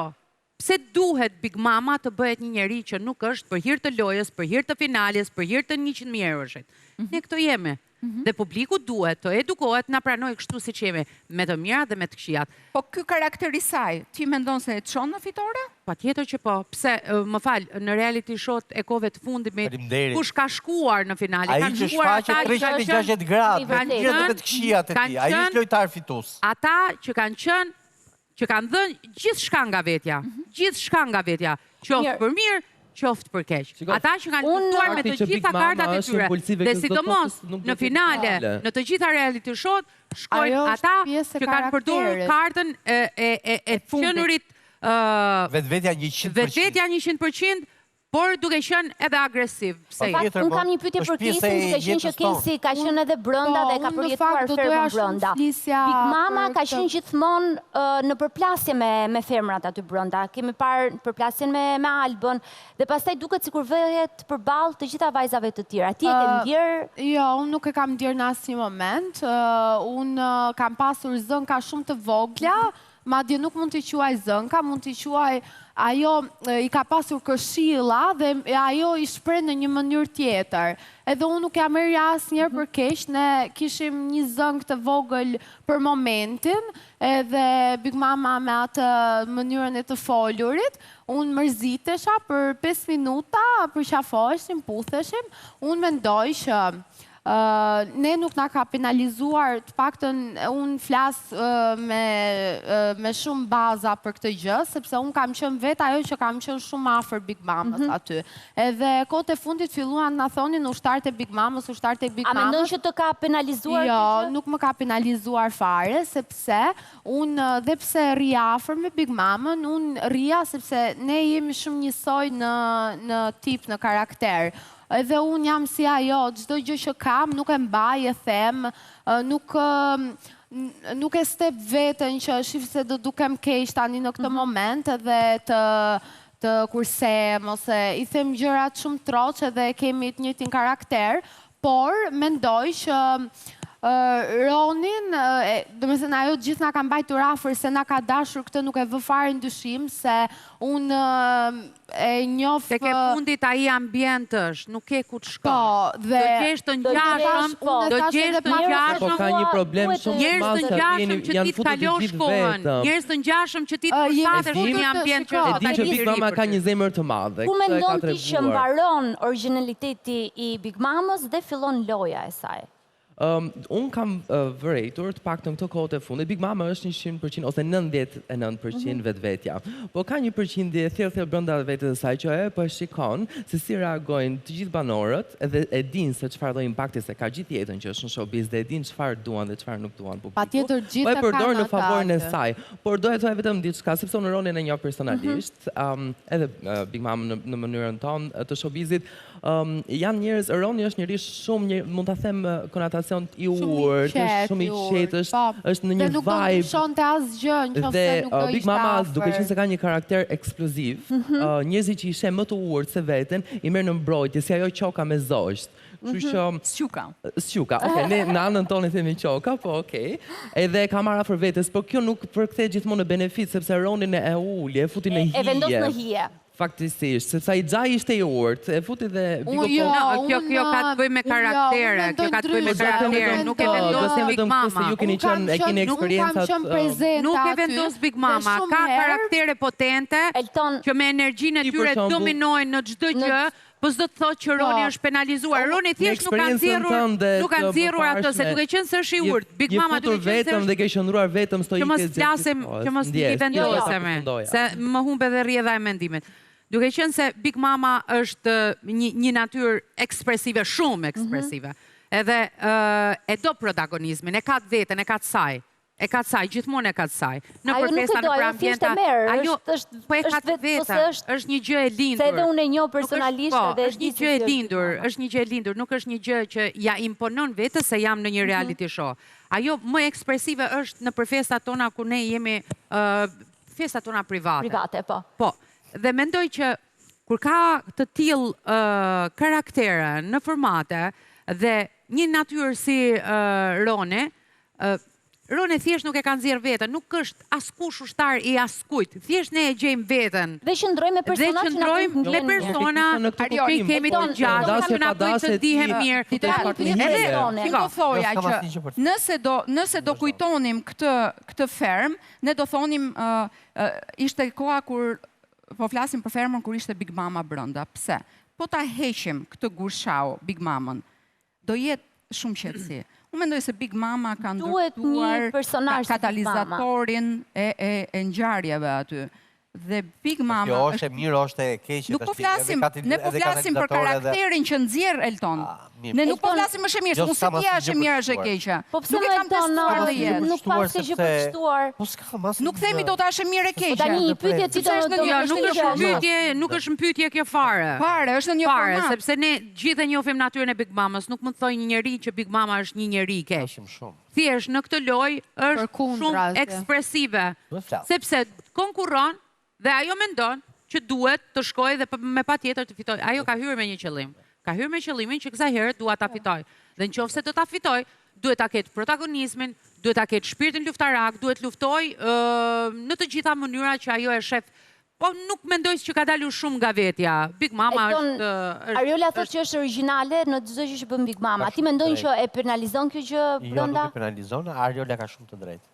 pse duhet Big Mama të bëhet një njeri që nuk është për hir të lojës, për hir të finales, për hir të 100.000 euroshit. Ne këto jemi. Dhe publiku duhet të edukohet, na pranoj kështu si që jemi, me të mirat dhe me të këqijat. Po ky karakter i saj, ti mendon se e çon në fitore? Patjetër që po. Pse, më fal, në reality show të ekove të fundit kush ka shkuar në finale? Ai që shfaqet 360 gradë, me të mirat dhe me të këqijat e tij. Ai është lojtar fitues. Ata që kanë qenë, që kanë dhënë gjithçka nga vetja. Gjithçka nga vetja. Qoftë për mirë, qoftë për keq. Ata që kanë luftuar me të gjitha kartat e tyre, dhe sidomos në finale, në të gjitha reality show, shkojnë ata që kanë përdorur kartën e qenurit vetvetja 100%, por duke qenë edhe agresiv. Unë kam një pyetje për Kesin, duke qenë që Kesi ka qenë edhe brenda dhe ka përjetuar fermën brenda. Big Mama ka qenë gjithmonë në përplasje me femrat aty brenda. Kemi parë përplasjen me Albën dhe pastaj duket sikur vëhet përballë të gjitha vajzave të tjera. Ti e ke ndjer? Jo, unë nuk e kam ndjer në asnjë moment. Unë kam pasur zënka shumë të vogla, madje nuk mund t'i quaj zënka, mund t'i quaj ajo i ka pasur këshilla dhe ajo i shpreh në një mënyrë tjetër. Edhe unë nuk jam merr asnjëherë për keq, ne kishim një zënk të vogël për momentin, edhe Big Mama me atë mënyrën e të folurit, unë mërzitesha për 5 minuta, përqafoheshim, putheshim, unë mendoj që ne nuk na ka penalizuar, të paktën unë flas me shumë baza për këtë gjë, sepse unë kam qenë vetë ajo që kam qenë shumë afër Big Mamës aty. Edhe kohët e fundit filluan na thonin ushtarët e Big Mamës, ushtarët e Big Mamës. A mendon që të ka penalizuar? Jo, nuk më ka penalizuar fare, sepse unë dhe pse rri afër me Big Mamën, unë rria sepse ne jemi shumë njësoj në tip, në karakter. Edhe unë jam si ajo, çdo gjë që kam, nuk e mbaj, e them, nuk e step veten që shif se do dukem keq tani në këtë moment edhe të kursem, ose i them gjërat shumë troqe dhe kemi të njëjtin karakter, por mendoj që Ronin, do me thënë ajo gjithë na ka mbajtur afër se na ka dashur, këtë nuk e vë fare ndyshim se unë e njoh. Tek e fundit ai ambient është, nuk ke ku të shko. Po, dhe do gjesh të ngjashëm, Po ka një problem shumë njerëz të ngjashëm që ti të kalosh kohën, njerëz të ngjashëm që ti të përshtatesh në një ambient që e di që Big Mama ka një zemër të madhe. Ku mendon ti që mbaron originaliteti i Big Mamës dhe fillon loja e saj? Unë kam vërejtur të paktën këto kohët e fundit. Big Mama është 100% ose 99% vetvetja. Po ka një përqindje thellë brenda vetes së saj që po e shikon se si reagojnë të gjithë banorët, edhe e din se çfarë do impakti se ka gjithë jetën që është në showbiz dhe e din çfarë duan dhe çfarë nuk duan publiku. Patjetër gjithë po e përdor në favorin e saj. Por do e thoj vetëm diçka sepse unë Ronin e njoh personalisht, edhe Big Mama në mënyrën tonë të showbizit, janë njerëz, Roni është njëri shumë, mund ta them konotacion i urt, shumë i qetë, është në një vibe. Dhe nuk do të shonte asgjë nëse nuk do ishte Big Mama, duke qenë se ka një karakter eksploziv, njerëzit që i sheh më të urt se veten, i merr në mbrojtje, si ajo qoka me zosht. Sjuka. Okej, ne në anën tonë themi qoka, po okej. Edhe ka marrë afër vetes, por kjo nuk përkthehet gjithmonë në benefit, sepse Ronin e uli, e futi në hije. E vendos në hije. Faktisisht, sepse ai xhai ishte i urt, e futi dhe kjo ka të bëjë me karaktere, nuk e vendos Big Mama. Ju keni qenë, e keni eksperiencat. Nuk e vendos Big Mama, ka karaktere potente që me energjinë e tyre dominojnë në çdo gjë. Po s'do të thotë që Roni është penalizuar. Roni thjesht nuk ka nxjerrur atë, se duke qenë se është i urt. Big Mama duke qenë se vetëm dhe ke qëndruar vetëm stoike. Që mos i vendosemi, se më humbe dhe rrjedha e mendimit. Duke qenë se Big Mama është një natyrë ekspresive, shumë ekspresive, edhe e do protagonizmin, e ka të vetën, e ka të saj. E ka të saj, gjithmonë e ka të saj. Në Ajo nuk e përfesta, do, në ajo thjesht e merë. Ajo, po e ka të veta, është një gjë e lindur. Se edhe unë e njoh personalisht edhe është një gjë e lindur, është një gjë e lindur, nuk është një gjë që ja imponon vetës se jam në një reality show. Ajo më ekspresive është në përfestat tona ku ne jemi festat tona private. Private, po. Po, dhe mendoj që kur ka të tillë karaktere në formate dhe një natyrë si Rone, Rone thjesht nuk e ka nxjerr veten, nuk është askush ushtar i askujt. Thjesht ne e gjejmë veten. Dhe qëndrojmë me personazhin. Dhe qëndrojmë me persona që i kemi të gjatë, që na bëjnë të dihem mirë. Edhe do thoja që nëse do kujtonim këtë ferm, ne do thonim ishte koha kur po flasim për fermën kur ishte Big Mama brenda. Pse? Po ta heqim këtë gurshau Big Mamën, do jetë shumë qetësi. Unë mendoj se Big Mama ka ndërtuar katalizatorin e ngjarjeve aty. Dhe Big Mama... Kjo është e mirë, është e keqe. Ne po flasim për karakterin që nxjerr Elton. Ne nuk po flasim më mirë, nuk se tia është e mirë është e keqe. Nuk e kam testuar dhe jetë. Nuk pas ke që përshtuar. Nuk themi do ta është e mirë e keqe. Tani një pyetje që nuk është në pyetje kjo fare. Fare, është në një format. Sepse ne gjithë e njohim natyrën e Big Mamës, nuk mund të thojë një njeri që Big Mama është një njeri i keq. Thjesht në këtë lojë është shumë ekspresive, sepse konkurron dhe ajo mendon që duhet të shkojë dhe me patjetër të fitojë. Ajo ka hyrë me një qëllim. Ka hyrë me qëllimin që kësaj herë dua ta fitoj. Dhe nëse do ta fitoj, duhet ta ketë protagonizmin, duhet ta ketë shpirtin luftarak, duhet luftoj në të gjitha mënyrat që ajo e shef. Po nuk mendoj që ka dalur shumë nga vetja. Big Mama është... Ariola thotë që është origjinale në çdo gjë që bën Big Mama. Ti mendon që e penalizon kjo gjë brenda? Jo, nuk e penalizon, Ariola ka shumë të drejtë.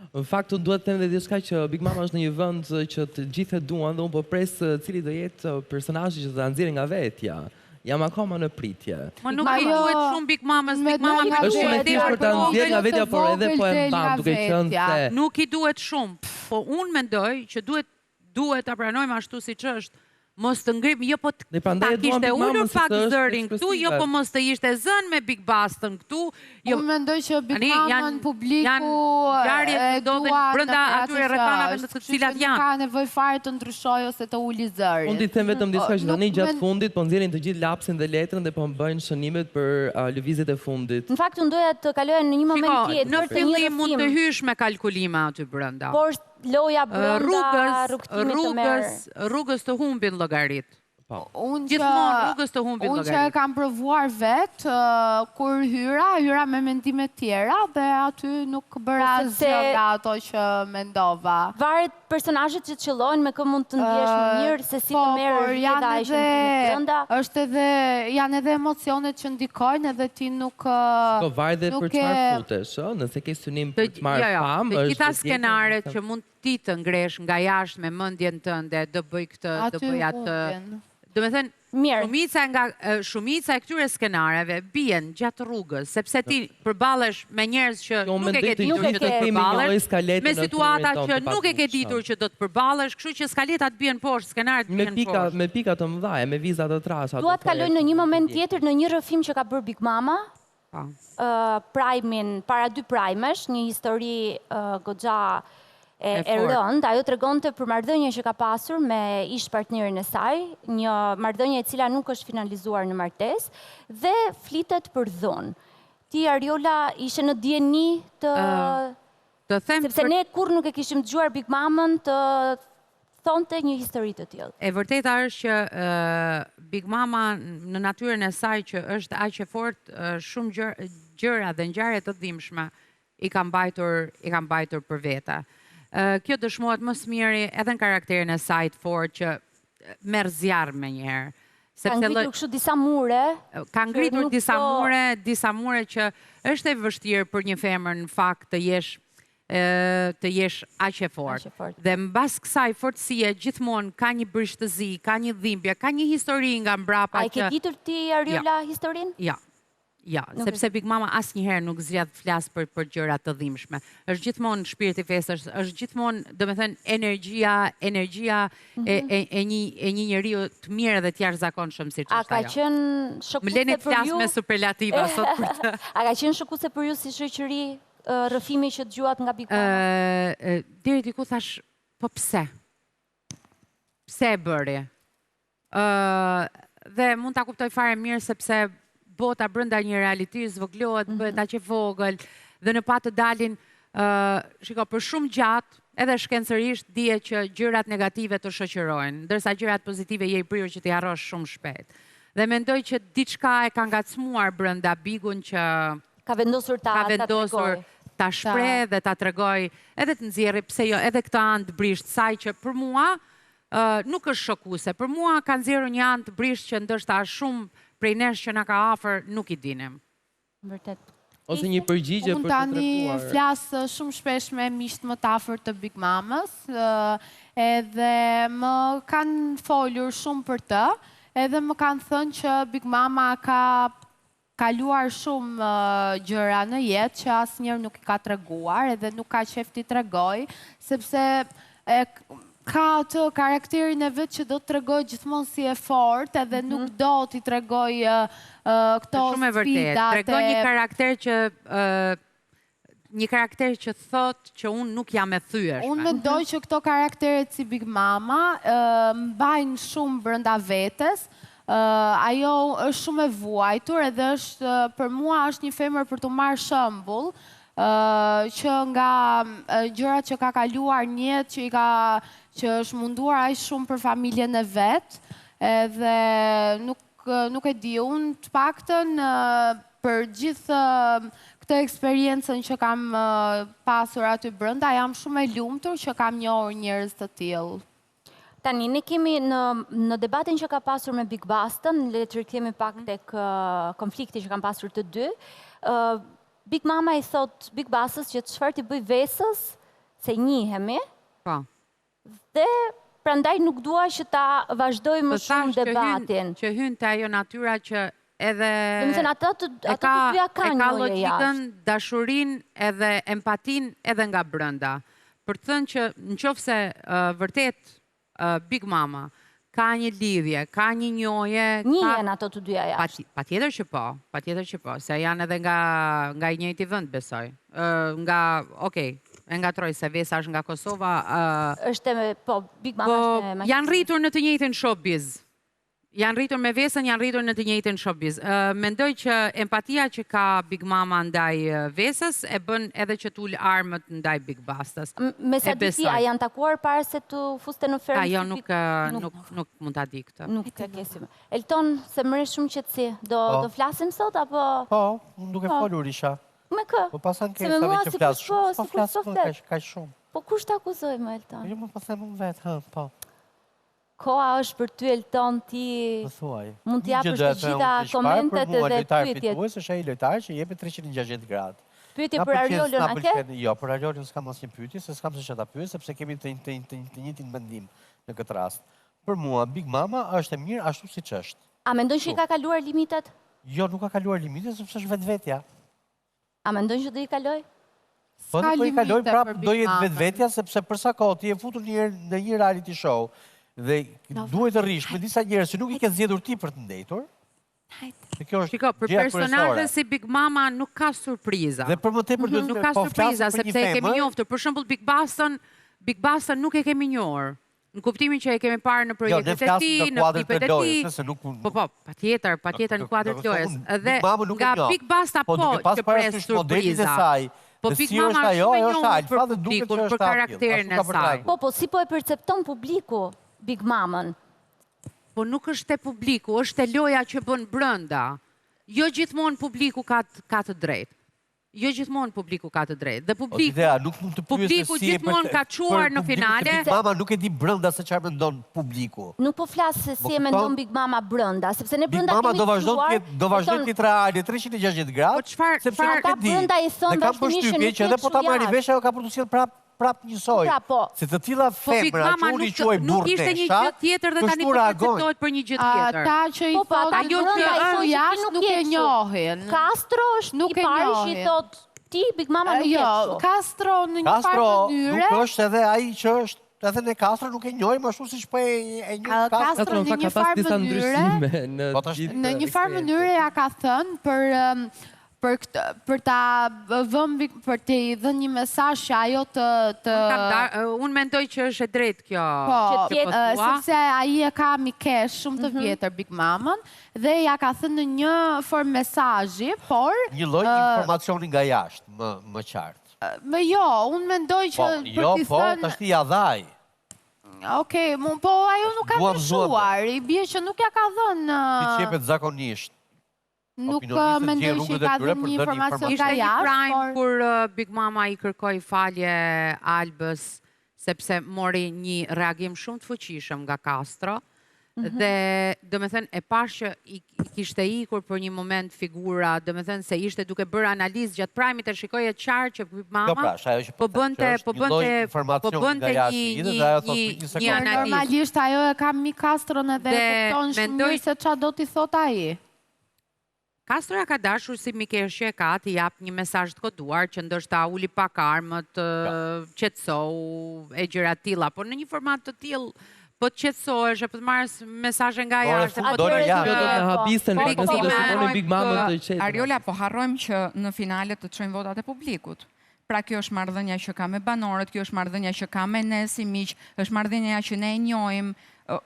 Në fakt, unë duhet të them dhe diçka që Big Mama është në një vend që të gjithë e duan dhe unë po pres cili do jetë personazhi që do ta nxjerrë nga vetja. Jam akoma në pritje. Ma nuk i duhet shumë Big Mamës, Big Mama më është shumë e thjeshtë për ta nxjerrë nga vetja, por edhe po e mbam duke qenë se nuk i duhet shumë, po unë mendoj që duhet ta pranojmë ashtu siç është. Mos të ngrim, jo po ta kishte ullur pak zërin këtu, jo po mos të ishte zën me Big Bastën këtu. Unë mendoj që Big Mamën publiku e duan brenda atyre rrethanave në të cilat janë. Ka nevojë fare të ndryshojë ose të uli zërin. Unë të them vetëm diçka që tani gjatë fundit po nxjerrin të gjithë lapsin dhe letrën dhe po bëjnë shënimet për lëvizjet e fundit. Në fakt unë doja të kaloja në një moment tjetër. Në fillim mund të hysh me kalkulime aty brenda. Por loja brenda rrugtimit të merë. Rrugës të humbin llogarit. Gjithmonë rrugës të humbin llogarit. Unë që e kam provuar vetë, kur hyra me mendime tjera dhe aty nuk bëra asgjë nga ato që mendova. Varet personazhet që qëllojnë me kë mund të ndjesh më mirë se si të merr rrjedha e brenda. Është edhe janë edhe emocionet që ndikojnë edhe ti nuk Po varet edhe për çfarë futesh, nëse ke synim për të marrë famë, të gjitha skenaret që mund ti të ngresh nga jashtë me mendjen tënde, do bëj këtë, do bëj atë. Do me thënë, shumica e këtyre skenareve bien gjatë rrugës, sepse ti përballesh me njerëz që nuk e ke ditur që do të përballesh, me situata që nuk e ke ditur që do të përballesh, kështu që skaletat bien poshtë, skenaret bien poshtë. Me pika të mëdha, me viza të trasha. Dua të kaloj në një moment tjetër në një rrëfim që ka bërë Big Mama, Prime-in, para 2 Prime-esh, një histori goxha e rënd, ajo tregonte për marrëdhënie që ka pasur me ish partnerin e saj, një marrëdhënie e cila nuk është finalizuar në martesë dhe flitet për dhunë. Ti Ariola ishe në dieni të sepse ne kur nuk e kishim dëgjuar Big Mamën të thonte një histori të tillë. E vërteta është që Big Mama në natyrën e saj që është aq e fortë, shumë gjëra dhe ngjarje të dhimbshme i ka mbajtur për vete. Kjo dëshmohet më së miri edhe në karakterin e saj të fortë që merr zjarr më njëherë. Ka ngritur kështu disa mure. Ka ngritur disa mure që është e vështirë për një femër në fakt të jesh aq e fortë. Dhe mbas kësaj fortësie gjithmonë ka një brishtëzi, ka një dhimbje, ka një histori nga mbrapa. A e ke ditur ti Ariola historinë? Ja, sepse Big Mama asnjëherë nuk zgjedh flas për gjëra të dhimbshme. Është gjithmonë shpirti festës, është gjithmonë, domethënë, energjia e një njeriu të mirë dhe të jashtëzakonshëm siç është ajo. A ka qenë shokuse për ju? Më leni të flas me superlativa sot për të. A ka qenë shokuse për ju si shoqëri rrëfimi që dëgjuat nga Big Mama? Deri diku thash, po pse? Pse e bëri? Dhe mund ta kuptoj fare mirë sepse bota brenda një reality zvoglohet, bëhet aq e vogël dhe në pa të dalin, shiko, për shumë gjatë, edhe shkencërisht dihet që gjërat negative të shoqërojnë, ndërsa gjërat pozitive je i prirur që t'i harrosh shumë shpejt. Dhe mendoj që diçka e ka ngacmuar brenda Bigun që ka vendosur ta shpreh dhe ta tregoj, edhe të nxjerrë pse jo, edhe këtë anë të brisht saj që për mua nuk është shokuese. Për mua ka nxjerrur një anë të brisht që ndoshta shumë prej nesh që na ka afër nuk i dinim. Vërtet. Ose një përgjigje për të treguar. Unë tani flas shumë shpesh me miqt më të afërt të Big Mamës, edhe më kanë folur shumë për të, edhe më kanë thënë që Big Mama ka kaluar shumë gjëra në jetë që asnjëherë nuk i ka treguar, edhe nuk ka qef t'i tregoj, sepse ka atë karakterin e vetë që do të tregoj gjithmonë si e fortë, edhe nuk do t'i tregoj këto shumë e vërtet. Tregoj një karakter që thot që unë nuk jam e thyeshme. Unë mendoj që këto karakteret si Big Mama mbajnë shumë brenda vetes. Ajo është shumë e vuajtur, edhe është për mua është një femër për të marrë shembull, që nga gjërat që ka kaluar në jetë, që është munduar aq shumë për familjen e vet, edhe nuk e di, unë të paktën për gjithë këtë eksperiencën që kam pasur aty brenda, jam shumë e lumtur që kam njohur njerëz të tillë. Tani, ne kemi në debatin që ka pasur me Big Bastën, le të rikthehemi pak tek konflikti që kanë pasur të dy. Big Mama i thot Big Bastës që çfarë t'i bëj vesës, se njihemi. Po. Dhe prandaj nuk dua që ta vazhdoj më shumë debatin. Që hyn te ajo natyra që edhe ato të dyja kanë e ka logjikën, dashurinë edhe empatinë edhe nga brenda. Për të thënë që nëse vërtet Big Mama ka një lidhje, ka një njohje, njihen ato të dyja jashtë. Patjetër që po, se janë edhe nga i njëjti vend, besoj. E ngatroj se Vesa është nga Kosova. Big Mama është me... Janë rritur në të njëjtin showbiz. Janë rritur me Vesën, janë rritur në të njëjtin showbiz. Mendoj që empatia që ka Big Mama ndaj Vesës e bën edhe që t'ul armët ndaj Big Bastës. Me sa di ti, a janë takuar para se të fuste në fermë? Ajo nuk mund ta di këtë. Nuk e kesim. Elton, se mëre shumë qetësi, do flasim sot apo? Po, unë duke folur isha. Me kë? Po pas ankesave që flas shumë, po flas ka shumë. Po kush ta akuzoj më Elton? Jo, më po them unë vetë, po. Koha është për ty Elton, ti mund t'japësh të gjitha komentet edhe pyetjet. Është ai lojtar që jepet 360 gradë. Pyetje për Ariolën a ke? Jo, për Ariolën s'kam asnjë pyetje, se s'kam se çfarë ta pyes, sepse kemi të njëjtin mendim në këtë rast. Për mua Big Mama është e mirë ashtu siç është. A mendon që i ka kaluar limitet? Jo, nuk ka kaluar limitet sepse është vetvetja. A mendon që do i kaloj? Po do i kaloj prapë, do jetë vetvetja sepse për sa kohë ti je futur në një reality show dhe duhet të rrish me disa njerëz që nuk i ke zgjedhur ti për të ndëjtur. Shiko, për personazhe si Big Mama nuk ka surpriza. Dhe për më tepër duhet nuk ka surpriza sepse e kemi njohur. Për shembull Big Bastën nuk e kemi njohur. Në kuptimin që e kemi parë në projektet e tij, në klipet e tij. Po, patjetër në kuadrin e lojës. Dhe nga Big Basta që pres surpriza. Po Big Mama është publikun për karakterin e saj. Po, si po e percepton publiku Big Mamën? Po nuk është e publiku, është e loja që bën brenda. Jo gjithmonë publiku ka të drejtë. Jo gjithmonë publiku ka të drejtë. Dhe publiku gjithmonë ka çuar në finale. Big Mama nuk e di brenda se çfarë mendon publiku. Nuk po flas se si e mendon Big Mama brenda, sepse ne brenda kemi çuar. Do vazhdon të reale 360 gradë. Sepse ata brenda i thonë bashkënishin nuk e po ta marrë vesh ajo ka për të sjell prap njësoj. Se të tilla femra që unë i quaj burrë. Nuk ishte një gjë tjetër dhe tani po perceptohet për një gjë tjetër. Ata që i thonë ajo që jashtë nuk e njohin. Castro është i pari që i thot ti Big Mama nuk e shoh. Castro në një farë mënyre. Nuk është edhe ai që është edhe ne Castro nuk e njohim ashtu siç po e njoh Castro në një farë mënyre. Në një farë mënyre ja ka thënë për ta vëmë, për të i dhe një mesazh që ajo të... Unë mendoj që është e drejtë kjo. Po, sepse ai e ka mikesh shumë të vjetër Big Mamën dhe ja ka thënë në një formë mesazhi, por... Një lloj informacioni nga jashtë, më qartë. Jo, unë mendoj që... Jo, po, tash ti ja dhaj. Okej, po ajo nuk ka ndryshuar, i bie që nuk ja ka dhënë... Si qepet zakonisht. Nuk mendoj që ka dhe një informacion nga jashtë. Ishte një prime kur Big Mama i kërkoi falje Albës, sepse mori një reagim shumë të fuqishëm nga Castro, dhe do me thënë e pash që i kishte ikur për një moment figura, do me thënë se ishte duke bërë analizë gjatë prime-it e shikoje qarë që Big Mama po bënte një analizë. Normalisht ajo e ka mi Castron edhe kupton shumë mirë se qa do t'i thot aji. Castro ja ka dashur si mikeshje ka t'i jap një mesazh të koduar që ndoshta uli pak armët, qetësou e gjëra tilla, por në një format të tillë po të qetësohesh, po të marrësh mesazhe nga jashtë, po të Ariola, po harrojmë që në finale të çojmë votat e publikut. Pra kjo është marrëdhënia që ka me banorët, kjo është marrëdhënia që ka me ne si miq, është marrëdhënia që ne e njohim.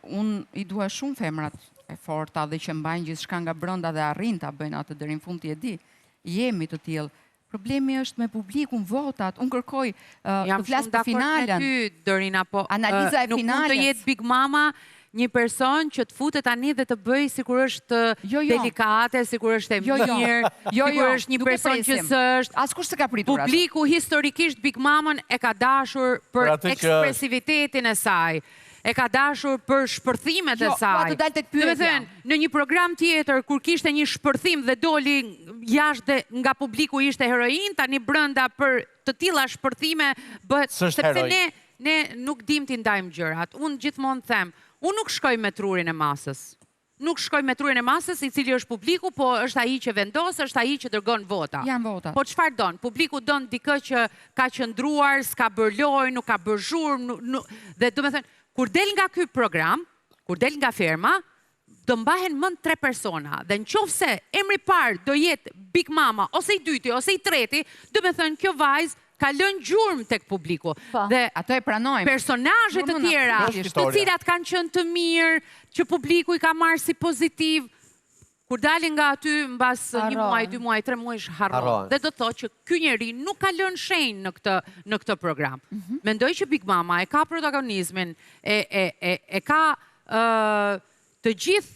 Unë i dua shumë femrat e forta dhe që mbajnë gjithçka nga brenda dhe arrin ta bëjnë atë deri në fund, ti e di. Jemi të tillë. Problemi është me publikun, votat. Unë kërkoj të flas për finalen. Dorina, po analiza e finales. Nuk mund të jetë Big Mama një person që të futet tani dhe të bëj sikur është delikate, sikur është e mirë, sikur është një person që s'është. Askush s'ka pritur. Publiku historikisht Big Mamën e ka dashur për ekspresivitetin e saj. E ka dashur për shpërthimet e saj. Do me thënë, në një program tjetër, kur kishte një shpërthim dhe doli jashtë nga publiku ishte heroin, tani brenda për të tilla shpërthime bëhet, sepse ne nuk dim t'i ndajmë gjërat. Unë gjithmonë them, unë nuk shkoj me trurin e masës. Nuk shkoj me trurin e masës, i cili është publiku, po është ai që vendos, është ai që dërgon vota. Janë vota. Po çfarë don? Publiku don dikë që ka qëndruar, s'ka bërë lojë, nuk ka bërë zhurmë, dhe do me thënë, kur del nga ky program, kur del nga ferma, do mbahen mend 3 persona. Dhe nëse emri parë do jetë Big Mama, ose i dyti, ose i treti, do me thënë kjo vajzë ka lënë gjurmë tek publiku. Dhe ato e pranojmë. Personazhe të tjera, të cilat kanë qenë të mirë, që publiku i ka marrë si pozitiv, kur dalin nga aty mbas 1 muaj, 2 muaj, 3 muaj harron. Dhe do të thotë që ky njeri nuk ka lënë shenjë në këtë program. Mendoj që Big Mama e ka protagonizmin, e ka të gjithë,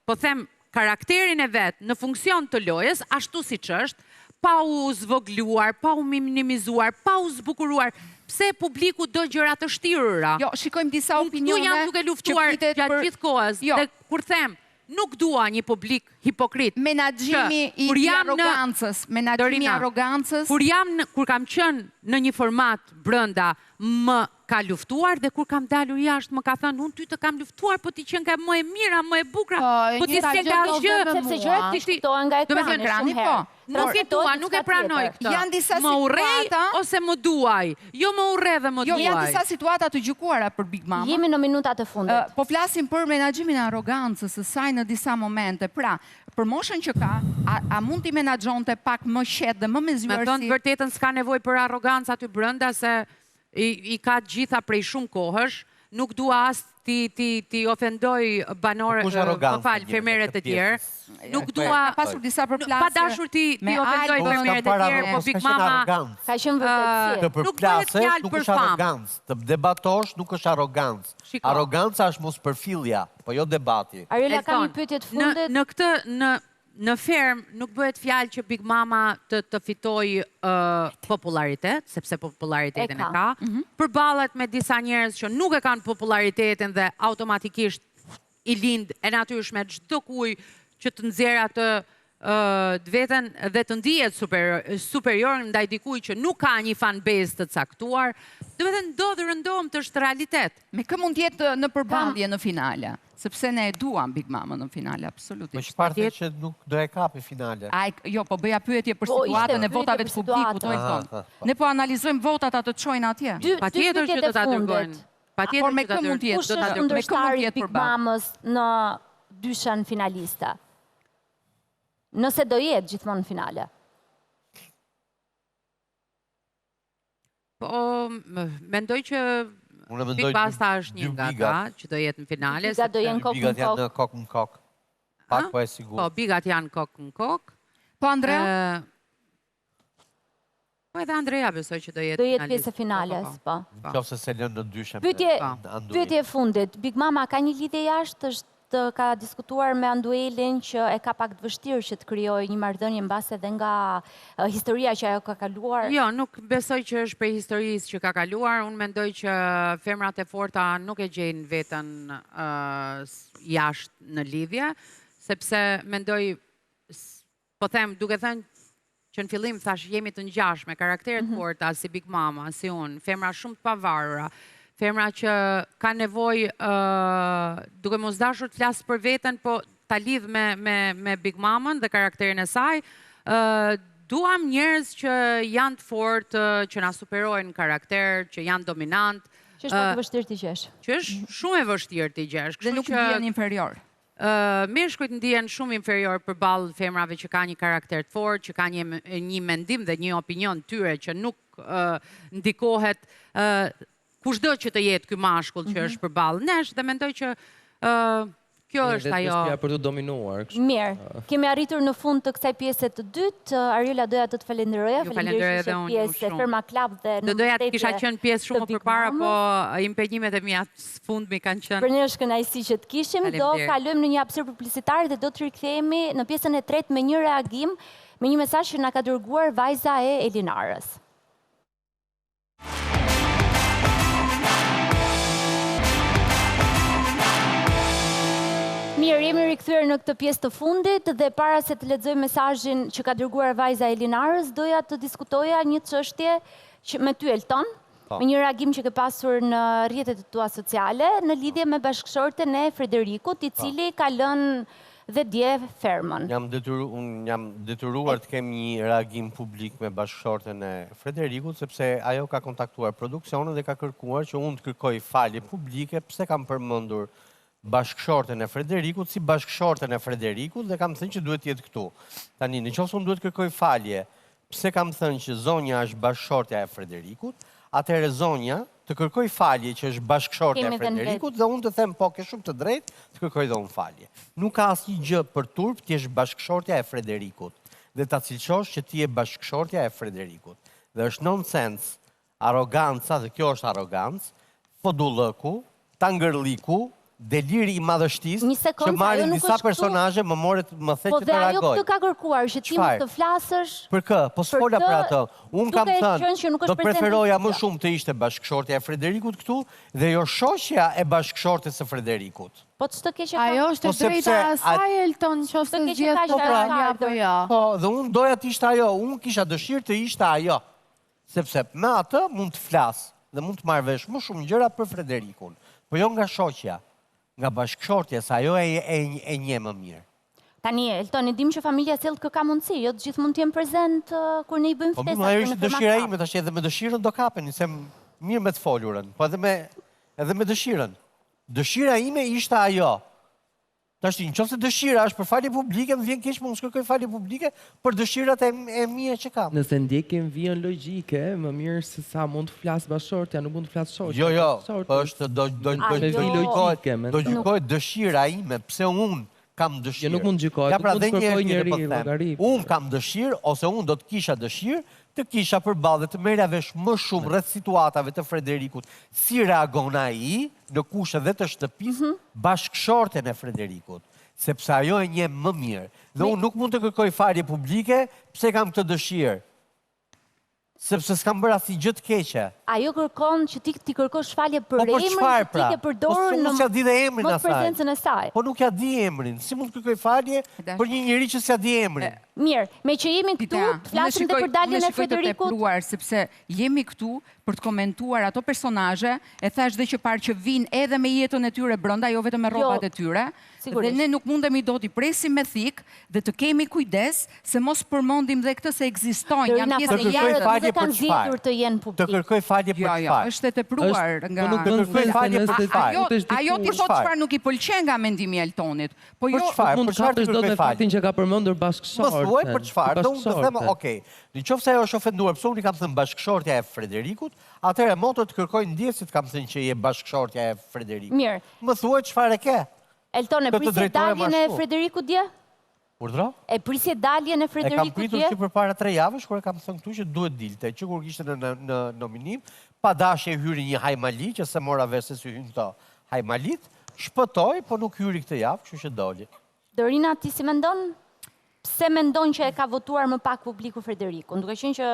po them, karakterin e vet në funksion të lojës, ashtu siç është, pa u zvogluar, pa u minimizuar, pa u zbukuruar. Pse publiku do gjëra të shtirura? Jo, shikojmë disa opinione. Ju jam duke luftuar gjatë gjithë kohës. Dhe kur them, nuk dua një publik hipokrit. Menaxhimi i arrogancës. Menaxhimi i arrogancës. Kur kam qenë në një format brenda, më ka luftuar, dhe kur kam dalur jashtë më ka thënë, unë ty të kam luftuar, po ti qenë ka më e mira, më e bukra, po ti s'ke ka gjë, sepse gjërat diskutohen nga ekrani shumë herë. Nuk e dua, nuk e pranoj këtë. Janë disa më urrej ose më duaj. Jo më urrej dhe më duaj. Jo, janë disa situata të gjykuara për Big Mama. Jemi në minutat e fundit. Po flasim për menaxhimin e arrogancës së saj në disa momente. Pra, për moshën që ka, a mund t'i menaxhonte pak më qetë dhe më me zyrësi? Me thënë vërtetën s'ka nevojë për arrogancë aty brenda, se i ka gjitha prej shumë kohësh. Nuk dua as ti ofendoj banorë, më fal, fermerët e tjerë. Nuk dua pasur disa përplasje. Pa dashur ti ofendoj fermerët e tjerë, po Big Mama ka qenë vërtetësi. Të përplasesh nuk është arrogancë, të debatosh nuk është arrogancë. Arroganca është mospërfillja, po jo debati. Ariola, kam një pyetje të fundit. Në këtë në ferm nuk bëhet fjalë që Big Mama të fitoj popularitet, sepse popularitetin e ka. Përballet me disa njerëz që nuk e kanë popularitetin dhe automatikisht i lind e natyrshme çdo kuj që të nxjerrë atë veten dhe të ndihet superior ndaj dikujt që nuk ka një fanbase të caktuar. Do të thënë ndodh rëndom të është realitet. Me kë mund të jetë në përballje në finale? Sepse ne e duam Big Mama në finale, absolutisht. Po çfarë thotë që nuk do e kapi finale? Jo, po bëja pyetje për situatën e votave të publikut, do të thonë. Ne po analizojmë votat atë të çojnë atje. Patjetër që do ta dërgojnë. Por me kë mund të jetë? Kush është ndërtari Big Mamës në dyshën finalista? Nëse do jetë gjithmonë në finale. Po, mendoj që Big Basta është një nga ta që do jetë në finale. Bigat do jenë kokë në kokë. Pak po e sigur. Po, bigat janë kokë në kokë. Po, Andrea? Po, edhe Andrea besoj që do jetë finalist. Do jetë pjesë e finales, po. Qofse se lënë në dyshem. Pyetje fundit. Big Mama ka një lidhje jashtë, ka diskutuar me Anduelin që e ka pak të vështirë që të krijojë një marrëdhënie mbase edhe nga historia që ajo ka kaluar. Jo, nuk besoj që është prej historisë që ka kaluar. Unë mendoj që femrat e forta nuk e gjejnë veten jashtë në lidhje, sepse mendoj, po them, duke thënë që në fillim thash jemi të ngjashme, karakteret forta si Big Mama, si unë, femra shumë të pavarura, femra që ka nevojë, duke mos dashur të flasë për veten, po ta lidh me Big Mamën dhe karakterin e saj, duam njerëz që janë të fortë, që na superojnë karakter, që janë dominant. Që është pak vështirë t'i gjesh. Që është shumë e vështirë t'i gjesh. Dhe nuk ndihen inferior. Meshkujt ndihen shumë inferior përballë femrave që ka një karakter të fortë, që ka një mendim dhe një opinion tyre që nuk ndikohet kushdo që të jetë ky mashkull që është përballë nesh, dhe mendoj që kjo është ajo. Dhe për të dominuar. Mirë, kemi arritur në fund të kësaj pjese të dytë. Ariola, doja të të falenderoja. Falenderoj edhe unë pjesë e Ferma Club dhe në doja të kisha qenë pjesë shumë përpara, po impenjimet e mia fund mi kanë qenë. Për ne është kënaqësi që të kishim. Do kalojmë në një hapësirë publicitare dhe do të rikthehemi në pjesën e tretë me një reagim, me një mesazh që na ka dërguar vajza e Elinarës. Mirë, jemi rikthyer në këtë pjesë të fundit dhe para se të lexoj mesazhin që ka dërguar vajza Elinarës, doja të diskutoja një çështje me ty Elton, me një reagim që ke pasur në rrjetet e tua sociale në lidhje me bashkëshorten e Frederikut, i cili ka lënë dhe dje fermën. Jam detyruar të kem një reagim publik me bashkëshorten e Frederikut, sepse ajo ka kontaktuar produksionin dhe ka kërkuar që unë të kërkoj falje publike pse kam përmendur bashkëshorten e Frederikut si bashkëshorten e Frederikut dhe kam thënë që duhet jetë këtu. Tani, në qoftë unë duhet kërkoj falje, pse kam thënë që zonja është bashkëshortja e Frederikut, atëherë zonja të kërkoj falje që është bashkëshortja e Frederikut dhe unë të them po ke shumë të drejtë të kërkoj dhe unë falje. Nuk ka asnjë gjë për turp ti je bashkëshortja e Frederikut dhe ta cilësosh që ti je bashkëshortja e Frederikut. Dhe është nonsens, arroganca, dhe kjo është arrogancë, fodullëku, tangërliku, deliri i madhështisë që marrin disa personazhe më the që të reagoj. Po dhe ajo këtë ka kërkuar që ti mos të flasësh. Për kë? Po s'fola për atë. Unë kam thënë, do preferoja më shumë të ishte bashkëshortja e Frederikut këtu dhe jo shoqja e bashkëshortes së Frederikut. Po ç'të keq e ka? Ajo është e drejta e saj Elton, nëse zgjedh apo jo. Po, dhe unë doja të ishte ajo, unë kisha dëshirë të ishte ajo. Sepse me atë mund të flas dhe mund të marr vesh më shumë gjëra për Frederikun, po jo nga shoqja. Nga bashkëshortja, sa ajo e nje më mirë. Tani, Elton, e dim që familja sjell kë ka mundësi, jo të gjithë mund të jenë prezent kur ne i bëjmë ftesat. Po ajo është dëshira ime, tash edhe me dëshirën do kapeni, se mirë me të folurën, po edhe me dëshirën. Dëshira ime ishte ajo. Tash nëse dëshira është për falje publike, më vjen keq më kërkoj falje publike për dëshirat e mia që kam. Nëse ndjekim vijën logjike, më mirë se sa mund të flas bashkëshortja, nuk mund të flas shoqja. Jo, po është do gjykoj dëshira ime, pse unë kam dëshirë. Jo, nuk mund gjykoj, nuk mund të kërkoj njëri llogari. Unë kam dëshirë ose unë do të kisha dëshirë të kisha përballë të merja vesh më shumë rreth situatave të Frederikut, si reagon ai në kushte dhe të shtëpisë bashkëshorten e Frederikut, sepse ajo e njeh më mirë. Dhe unë nuk mund të kërkoj falje publike pse kam këtë dëshirë. Sepse s'kam bërë asnjë gjë të keqe. Ajo kërkon që ti kërkosh falje për emrin që ti ke përdorur në prezencën e saj. Po nuk ja di emrin. Si mund të kërkoj falje për një njerëz që s'ja di emrin? Mirë, me që jemi këtu, flasim dhe për daljen e Frederikut. Sepse jemi këtu për të komentuar ato personazhe, e thash dhe që parë që vinë edhe me jetën e tyre brenda, jo vetëm me rrobat e tyre. Dhe ne nuk mundemi do t'i presim me thik dhe të kemi kujdes se mos përmendim dhe këtë se ekzistojnë, janë pjesë e jetës. Dhe kanë zgjedhur të jenë publik. Të kërkoj falje për çfarë? Është e tepruar nga ajo ti thot çfarë nuk i pëlqen nga mendimi i Eltonit. Po jo mund të kapësh dot me faktin që ka përmendur bashkëshortën. Mos thuaj për çfarë, do unë të them, okay. Nëse ajo është ofenduar, pse unë kam thënë bashkëshortja e Frederikut, atëherë motor të kërkoj ndjesit kam thënë që je bashkëshortja e Frederikut. Mirë. Më thuaj çfarë ke? Elton, e prisje daljen e Frederikut dje? Urdhro? E prisje daljen e Frederikut dje? E kam pritur që përpara 3 javësh, kur e kam thënë këtu që duhet dilte, që kur kishte në nominim, pa dashje hyri një hajmali, që se mora vesh se si hyn këto hajmalit, shpëtoi, po nuk hyri këtë javë, kështu që doli. Dorina, ti si mendon? Pse mendon që e ka votuar më pak publiku Frederikun? Duke qenë që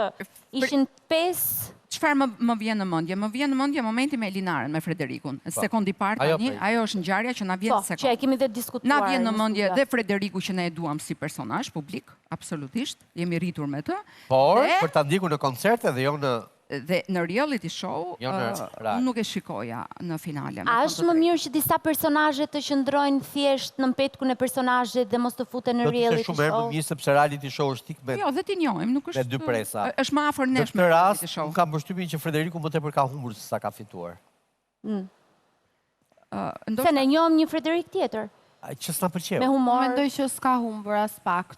ishin 5... Çfarë më vjen në mendje? Më vjen në mendje momenti me Elinaren, me Frederikun. Sekundi parë tani, ajo është ngjarja që na vjen sekond. Që e kemi dhe diskutuar. Na vjen në mendje dhe Frederiku që ne e duam si personazh publik, absolutisht, jemi rritur me të. Por, për ta ndjekur në koncerte dhe jo në dhe në reality show, unë nuk e shikoja në finale. A është më mirë që disa personazhe të qëndrojnë thjesht në petkun e personazhit dhe mos të futen në reality show? Do të shumë herë më mirë sepse reality show është tik me... Jo, dhe ti njohim, nuk është... Me dy presa. është më afër nesh me reality show. Unë kam përshtypjen që Frederiku më tepër ka humbur se sa ka fituar. Se ne njohim një Frederik tjetër. Që s'na pëlqeu. Me humor. Mendoj që s'ka humbur as pak.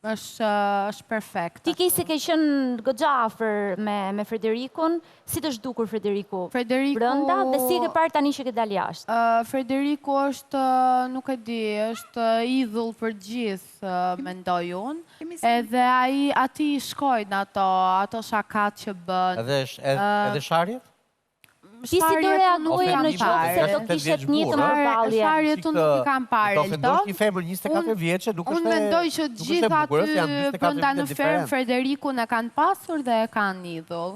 është perfekt. Ti ke qenë goxha afër me Frederikun, si të zhdukur Frederiku brenda dhe si ke parë tani që ke dalë jashtë? Frederiku është, nuk e di, është idhull për gjithë, mendoj unë. Edhe ati i shkojnë ato shakat që bën. Edhe sharjet? Ti si do reagoje në qoftë se do kishet një të përballje? Sharjet unë nuk i kam parë. Do ofendosh një femër 24 vjeçe, nuk është. Unë mendoj që gjithë aty brenda në ferm Frederikun e kanë pasur dhe e kanë idhull.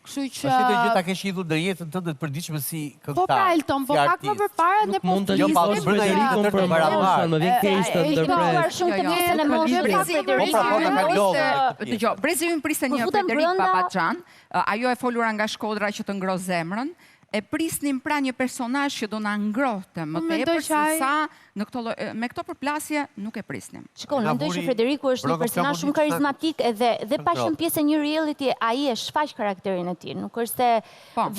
Kështu që... Ashtë të gjitha kesh idhull në jetën tënde të përditshme si këngëtar. Po pra Elton, po pak më përpara ne po mund të listojmë Frederikun për Maroshën, më vjen keq të ndërpres. Shumë të pjesën e moshës. Dgjoj, brezi ynë priste një Frederik Babaxhan, ajo e folura nga Shkodra që të ngro zemrën. E prisnim pra një personazh që do na ngrohte më tepër se sa me këto përplasje nuk e prisnim. Shikoj, mendoj që Frederiku është një personazh shumë karizmatik dhe pashëm pjesë e një reality, ai e shfaq karakterin e tij. Nuk është se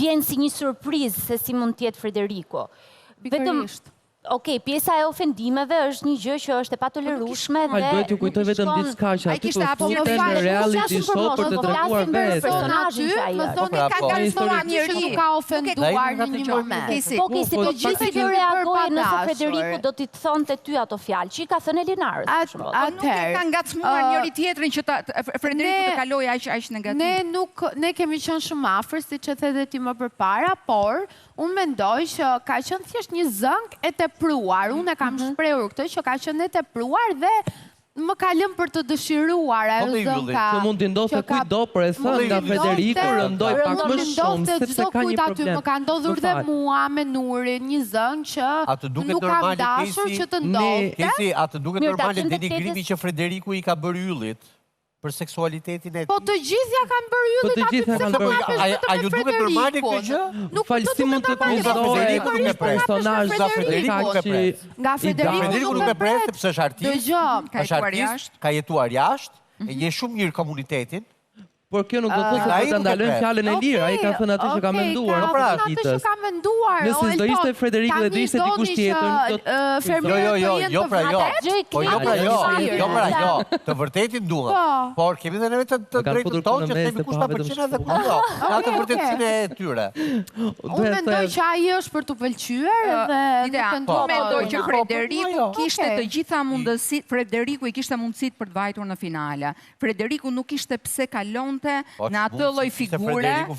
vjen si një surprizë se si mund të jetë Frederiku. Vetëm okej, pjesa e ofendimeve është një gjë që është e patolerueshme dhe... Duhet ju kujtoj vetëm diçka që aty po futen në reality show për të treguar vetë. Më thoni ka gacmuar njëri që ka ofenduar në një moment. Po kisi, po gjithë të reagojë nëse Frederiku do t'i thonte ty ato fjalë, që i ka thënë Elinarës. Nuk e ka ngacmuar njëri tjetrin që Frederiku të kalojë aq negativ. Ne kemi qenë shumë afër, siç e the ti më përpara, por unë mendoj që ka qenë thjesht një zënk e tepruar. Unë e kam shprehur këtë që ka qenë e tepruar dhe më ka lënë për të dëshiruar ajo zënka. Që mund t'i ndodhte kujdo për e thënë nga Frederiku, rëndoj pak më shumë, sepse ka një problem. Më ka ndodhur dhe mua me Nurin, një zënk që nuk kam dashur që të ndodhte. Kesi, atë duket normale denigrimi që Frederiku i ka bërë yllit për seksualitetin e tij. Po të gjithë ja kanë bërë yllit aty pse po kapësh a ju duket normale kjo gjë? Falsi mund të konsiderohet një personazh nga Frederiku nuk e pres sepse është artist. Është artist, ka jetuar jashtë, e njeh shumë mirë komunitetin. Por kjo nuk do të thotë se ta ndalojmë fjalën e lirë, ai ka thënë atë që ka menduar. Po pra, atë që ka menduar. Nëse do ishte Frederiku dhe do ishte dikush tjetër, jo pra jo. Të vërtetin duhet. Por kemi edhe ne të drejtën tonë që themi kush ta pëlqen edhe kush jo. Atë vërtetësinë e tyre. Unë mendoj që ai është për të pëlqyer dhe mendoj që Frederiku kishte të gjitha mundësitë, Frederiku i kishte mundësitë për të vajtur në finale. Frederiku nuk kishte pse kalon në atë lloj figure,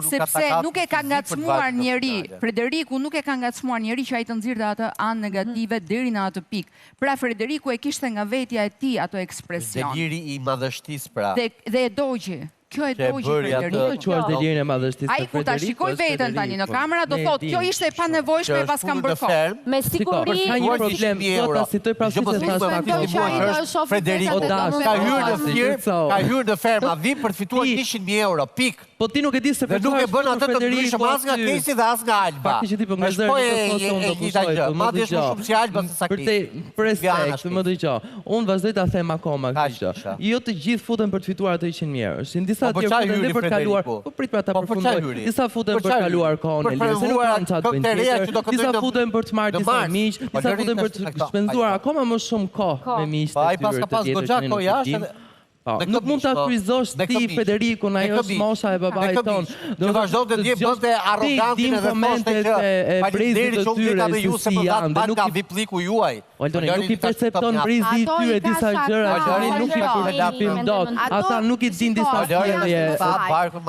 sepse nuk e ka ngacmuar njeri. Frederiku nuk e ka ngacmuar njeri që ai të nxirrte atë anë negative deri në atë pikë. Pra Frederiku e kishte nga vetja e tij ato ekspresion. Deliri i madhështisë pra. Dhe e dogji. Kjo e dogji Frederiku. Që është delirin e madhështisë Ai kur ta shikoj veten tani në kamera do thotë kjo ishte e panevojshme e pas kam bërë kohë. Me siguri. Ka një problem, sot ta citoj pra se thash Frederiku ka hyrë në fermë, a vi për të fituar 100.000 euro, pik. Po ti nuk e di se dhe nuk e bën atë të ndryshëm as nga Kesi dhe as nga Alba. Fakti që ti po më zëri do të thotë madje është më shumë si Alba se sa Kesi. Për respekt, më dëgjoj. Unë vazhdoj ta them akoma këtë gjë. Jo të gjithë futen për të fituar ato 100.000 euro. Në disa tjerë futen për të kaluar. Po prit pra ta përfundoj. Disa futen për të kaluar kohën e lirë, se nuk kanë çfarë të bëjnë. Disa futen për të marrë disa miq, disa futen për të shpenzuar akoma më shumë kohë me miqtë. Ai pas ka pas goxha kohë jashtë. Nuk mund ta kryzosh ti Federikun, ajo është mosha e babait ton. Do vazhdo të ndjej bënte arrogantin edhe thoshte që brezit të tyre se si janë, dhe nuk i vi pliku juaj. Nuk i percepton brezi i tyre disa gjëra, nuk i përshtypin dot. Ata nuk i din disa gjëra.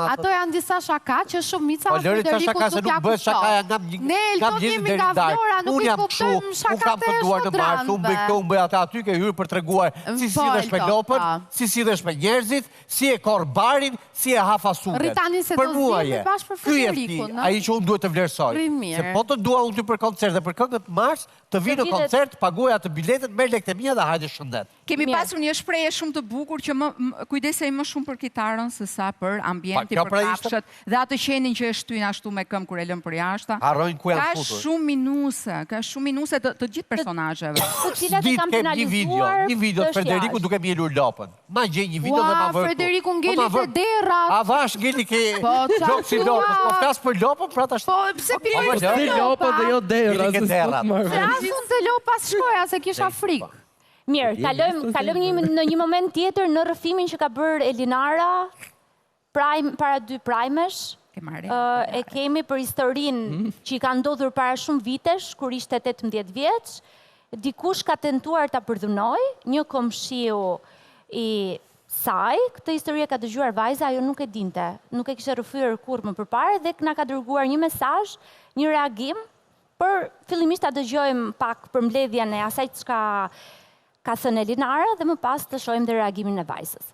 Ato janë disa shaka që shumica Federikut nuk ja kupton. Ne do kemi nga Vlora, nuk i kuptojmë shakat e Shkodranë. Unë bëj këto, unë bëj ata, aty ke hyrë për treguar si sillesh me lopën, si sillesh me njerëzit, si e korr barin, si e ha fasuken. Ritani se do zgjidhni bashkë për Federikun, ai që unë duhet të vlerësoj. Se po të dua unë ty për koncert dhe për këngët mars, të vi në koncert, paguaj atë biletet, merr lekët e mia dhe hajde shëndet. Kemi pasur një shprehje shumë të bukur që kujdesej më shumë për kitarën se sa për ambientin, për kafshët dhe atë qenin që e shtyn ashtu me këmbë kur e lën për jashtë. Harrojnë ku janë futur. Ka shumë minuse të gjithë personazheve. Të cilat e kam finalizuar. Një video të Frederiku duke mjelur lopën. Ma gjej një video dhe ma vërë. Frederiku ngeli te derrat. A vash ngeli ke gjok si lopës. Po flas për lopën, pra tash. Po pse pili lopën dhe jo derrat. Flasun te lopas shkoja se kisha frikë. Mirë, kalojmë në një moment tjetër në rrëfimin që ka bërë Elinara para 2 prajmesh. E kemi për historinë që i ka ndodhur para shumë vitesh, kur ishte 18 vjeç. Dikush ka tentuar ta përdhunoj, një komshiu i saj, këtë histori ka dëgjuar vajza, ajo nuk e dinte, nuk e kishte rrëfyer kurrë më përpara dhe na ka dërguar një mesazh, një reagim, për fillimisht ta dëgjojmë pak përmbledhjen e asaj çka ka thënë Elinara dhe më pas të shohim dhe reagimin e vajzës.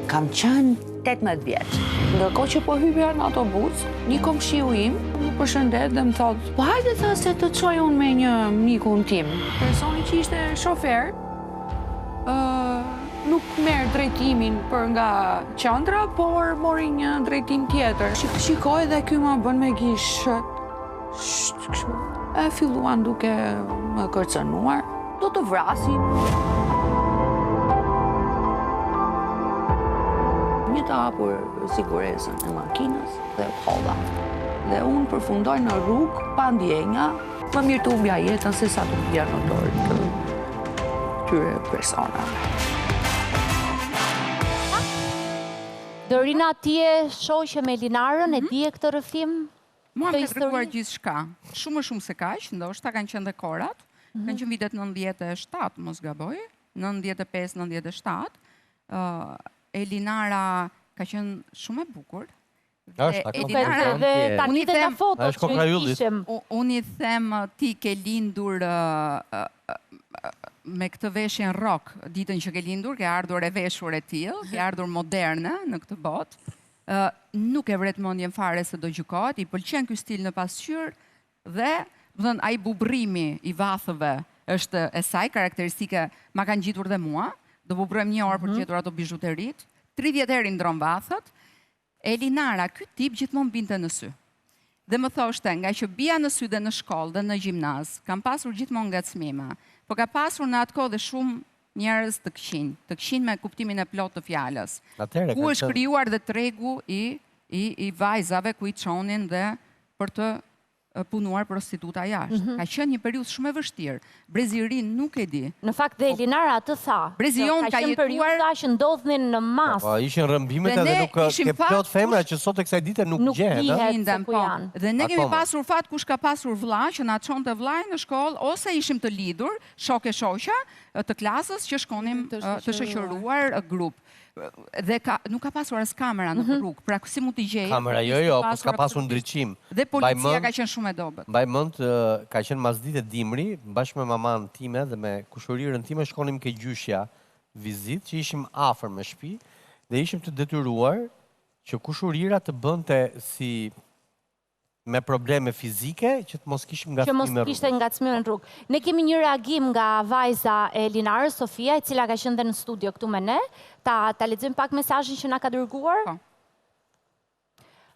Kam qenë 18 vjeç. Ndërkohë që po hypja në autobus, një komshiu im më përshëndet dhe më thotë, po hajde tha se të çoj unë me një mikun tim. Personi që ishte shofer, nuk merr drejtimin për nga qendra, por mori një drejtim tjetër. Shikoj dhe ky më bën me gish. E filluan duke më kërcënuar. Do të vrasin. Një të hapur siguresën e makinës dhe holla. Dhe unë përfundoj në rrugë, pa ndjenja, më mirë të humbja jetën se sa të humbja në dorë të tyre personave. Dorina, ti e shoqe me Elinarën, e di e këtë rrëfim? Mua më ka treguar gjithçka. Shumë më shumë se kaq, ndoshta kanë qenë dhe korat. Kanë qenë vitet 97, mos gaboj, 95-97. Elinara ka qenë shumë e bukur. Unë i them ti ke lindur me këtë veshjen rock, ditën që ke lindur, ke ardhur e veshur e tillë, ke ardhur moderne në këtë botë. Nuk e vret mendjen fare se do gjykohet, i pëlqen ky stil në pasqyrë dhe, do të thënë, ai bubrimi i vathëve është e saj, karakteristike ma kanë gjitur dhe mua. Do bubrojmë 1 orë për të gjetur ato bijuterit. 30 herë ndron vathët. Elinara, ky tip gjithmonë binte në sy. Dhe më thoshte, nga që bija në sy dhe në shkollë dhe në gjimnaz, kam pasur gjithmonë ngacmime, po ka pasur në atë kohë dhe shumë njerëz të këqinj me kuptimin e plot të fjalës. Ku është krijuar dhe tregu i vajzave ku i çonin dhe për të punuar prostituta jashtë. Ka qenë një periudhë shumë e vështirë. Brezi i ri nuk e di. Në fakt dhe Elinara atë tha. Brezi jon ka jetuar periudha që ndodhnin në mas. Po ishin rrëmbimet edhe nuk ke plot femra që sot e kësaj dite nuk gjehen. Dhe ne kemi pasur fat kush ka pasur vëlla që na çonte vëllai në shkollë ose ishim të lidhur, shok e shoqja të klasës që shkonim të shoqëruar grup. Dhe nuk ka pasur as kamera në rrugë, pra si mund t'i gjejë? Kamera jo, po s'ka pasur ndriçim. Dhe policia ka qenë shumë e dobët. Mbaj mend, ka qenë masdite dimri, bashkë me maman time dhe me kushurirën time, shkonim ke gjyshja vizit, që ishim afër me shtëpi, dhe ishim të detyruar që kushurira të bënte si me probleme fizike, që të mos kishim ngacmime rrugë. Që mos kishte ngacmime rrugë. Ne kemi një reagim nga vajza e Linarës, Sofia, e cila ka qenë dhe në studio këtu me ne. Ta lexojmë pak mesazhin që na ka dërguar.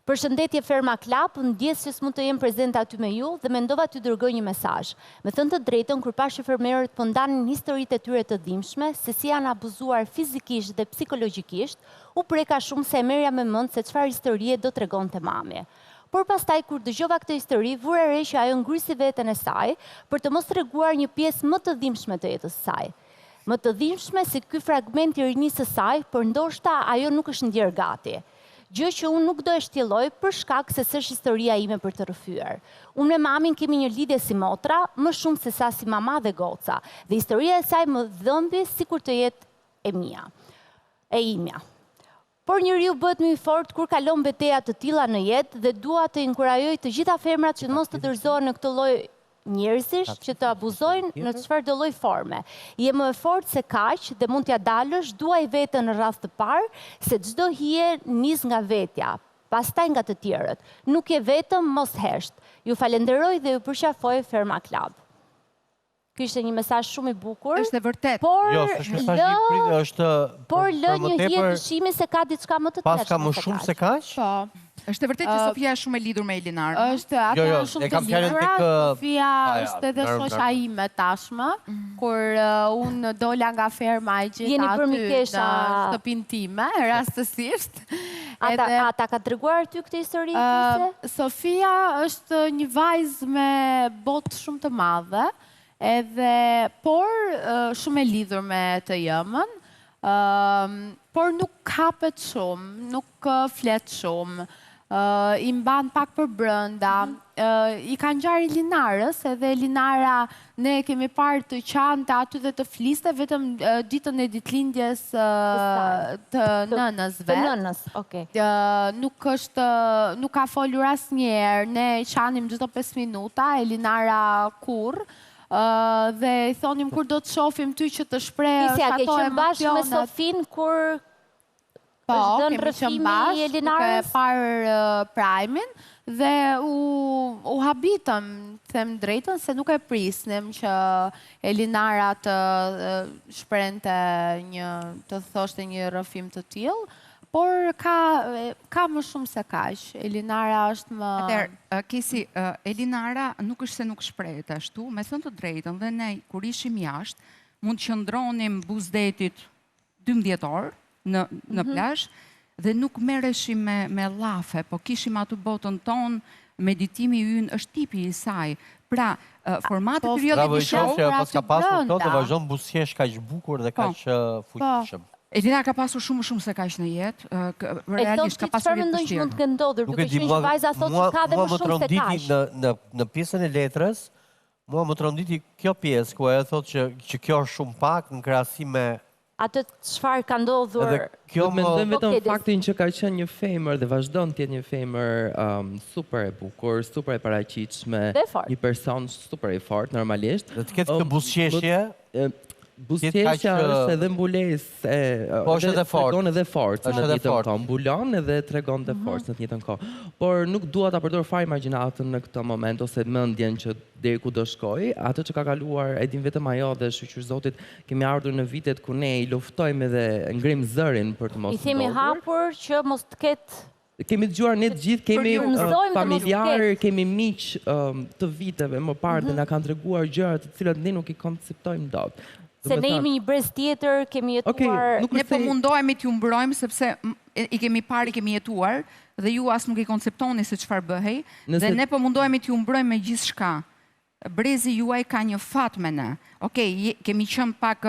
Përshëndetje Ferma Club, ndjes që s'mund të jem prezente aty me ju dhe mendova t'ju dërgoj një mesazh. Me thënë të drejtën, kur pash që fermerët po ndanin historitë e tyre të dhimbshme, se si janë abuzuar fizikisht dhe psikologjikisht, u preka shumë se e merja me mend se çfarë historie do tregonte mami. Por pastaj kur dëgjova këtë histori, vura re që ajo ngrysi veten e saj për të mos treguar një pjesë më të dhimbshme të jetës së saj. Më të dhimbshme si ky fragment i rinisë së saj, por ndoshta ajo nuk është ndjer gati. Gjë që unë nuk do e shtjelloj për shkak se s'është historia ime për të rrëfyer. Unë me mamin kemi një lidhje si motra, më shumë se sa si mama dhe goca, dhe historia e saj më dhëmbi sikur të jetë e mia, e imja. Por njeriu bëhet më i fortë kur kalon betejë të tilla në jetë dhe dua të inkurajoj të gjitha femrat që mos të dorëzohen në këtë lloj njerëzish që të abuzojnë në çfarë do lloj forme. Je më e fortë se kaq dhe mund t'ja dalësh, duaj veten në radhë të parë, se çdo hije nis nga vetja, pastaj nga të tjerët. Nuk je vetëm, mos hesht. Ju falenderoj dhe ju përqafoj Ferma Club. Ky ishte një mesazh shumë i bukur. Është e vërtetë. Jo, s'është mesazh i pritë, është por lë një hije dyshimi se ka diçka më të pas ka më shumë se kaq? Po. Është vërtet që Sofia është shumë e lidhur me Elinarën. Është, ata janë shumë të lidhura. Sofia është edhe shoqja ime tashmë, kur unë dola nga ferma e gjitha aty në shtëpinë time, rastësisht. Ata ka treguar ty këtë histori? Sofia është një vajzë me botë shumë të madhe, por shumë e lidhur me të jëmën, por nuk hapet shumë, nuk flet shumë. I mban pak për brënda, i ka ngjarë Linarës, edhe Linara ne kemi parë të qante aty dhe të fliste vetëm ditën e ditëlindjes të nënës vet. Të nënës, okay. Nuk ka folur asnjëherë, ne qanim çdo 5 minuta, Linara kurrë. Dhe i thonim kur do të shohim ty që të shprehësh ato emocionet. Ke qenë bashkë me Sofin kur po, kemi qenë bashkë, duke parë Prime-in dhe u habitëm, them drejtën, se nuk e prisnim që Elinara të shprehte të thoshte një rrëfim të tillë. Por ka më shumë se kaq. Elinara është më... Atëherë, Kesi, Elinara nuk është se nuk shprehet ashtu, me thënë të drejtën, dhe ne, kur ishim jashtë, mund të qëndronim Buzdetit 12 orë në plazh, dhe nuk merreshim me llafe, po kishim aty botën tonë, meditimi ynë është tipi i saj. Pra, formati periodit i shohur pra të brenda. Të vazhdon buzëqesh kaq bukur dhe kaq fuqishëm. Elina ka pasur shumë se kaq në jetë, realisht ka pasur jetë vështirë. Mund të ndodhur, duke qenë që vajza thotë se ka dhe më shumë se kaq. Në pjesën e letrës, mua më tronditi kjo pjesë, ku ajo thotë që kjo është shumë pak në krahasim me atë çfarë ka ndodhur. Kjo mendojmë vetëm faktin që ka qenë një femër dhe vazhdon të jetë një femër super e bukur, super e paraqitshme, një person super i fortë normalisht. Dhe të ketë këtë buzëqeshje. Buzëqeshja është edhe mbulesë, tregon edhe forcë në të njëjtën kohë, mbulon edhe tregon të forcë në të njëjtën kohë. Por nuk dua ta përdor fare imagjinatën në këtë moment ose mendjen që deri ku do shkoj, atë që ka kaluar e din vetëm ajo dhe shqyr Zotit, kemi ardhur në vitet ku ne i luftojmë edhe ngrim zërin për të mos ndodhur. I themi hapur që mos të ketë. Kemi dëgjuar ne të gjithë, kemi familjarë, kemi miq të viteve më parë dhe na kanë treguar gjëra të cilat ne nuk i konceptojmë dot. Se ne jemi një brez tjetër, kemi jetuar... Ne po mundohemi t'ju mbrojmë, sepse i kemi parë, i kemi jetuar, dhe ju as nuk i konceptoni se çfarë bëhej, dhe ne po mundohemi t'ju mbrojmë me gjithçka. Brezi juaj ka një fat me ne. Okej, kemi qenë pak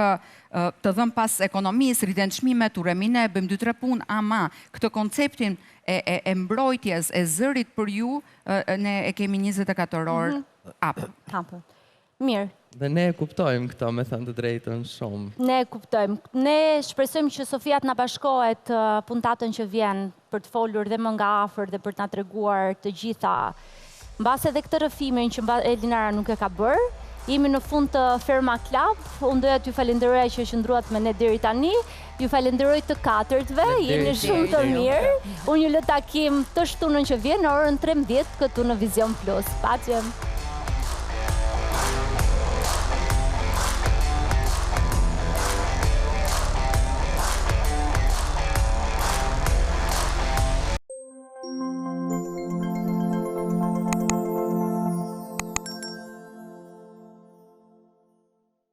të dhëmë pas ekonomisë, rritën çmimet, uremine, bëjmë 2-3 punë, ama këtë konceptin e mbrojtjes, e zërit për ju, ne e kemi 24 orë apë. Mirë. Dhe ne e kuptojmë këto, me thënë të drejtën shumë. Ne e kuptojmë. Ne shpresojmë që Sofia të na bashkohet puntatën që vjen për të folur dhe më nga afër dhe për të na treguar të gjitha. Mbas edhe këtë rrëfimin që Elinara nuk e ka bërë, jemi në fund të Ferma Club. Unë doja t'ju falenderoj që qëndruat me ne deri tani. Ju falenderoj të katërtve, jeni shumë të mirë. Unë ju lë takim të shtunën që vjen në orën 13 këtu në Vision Plus. Paqem.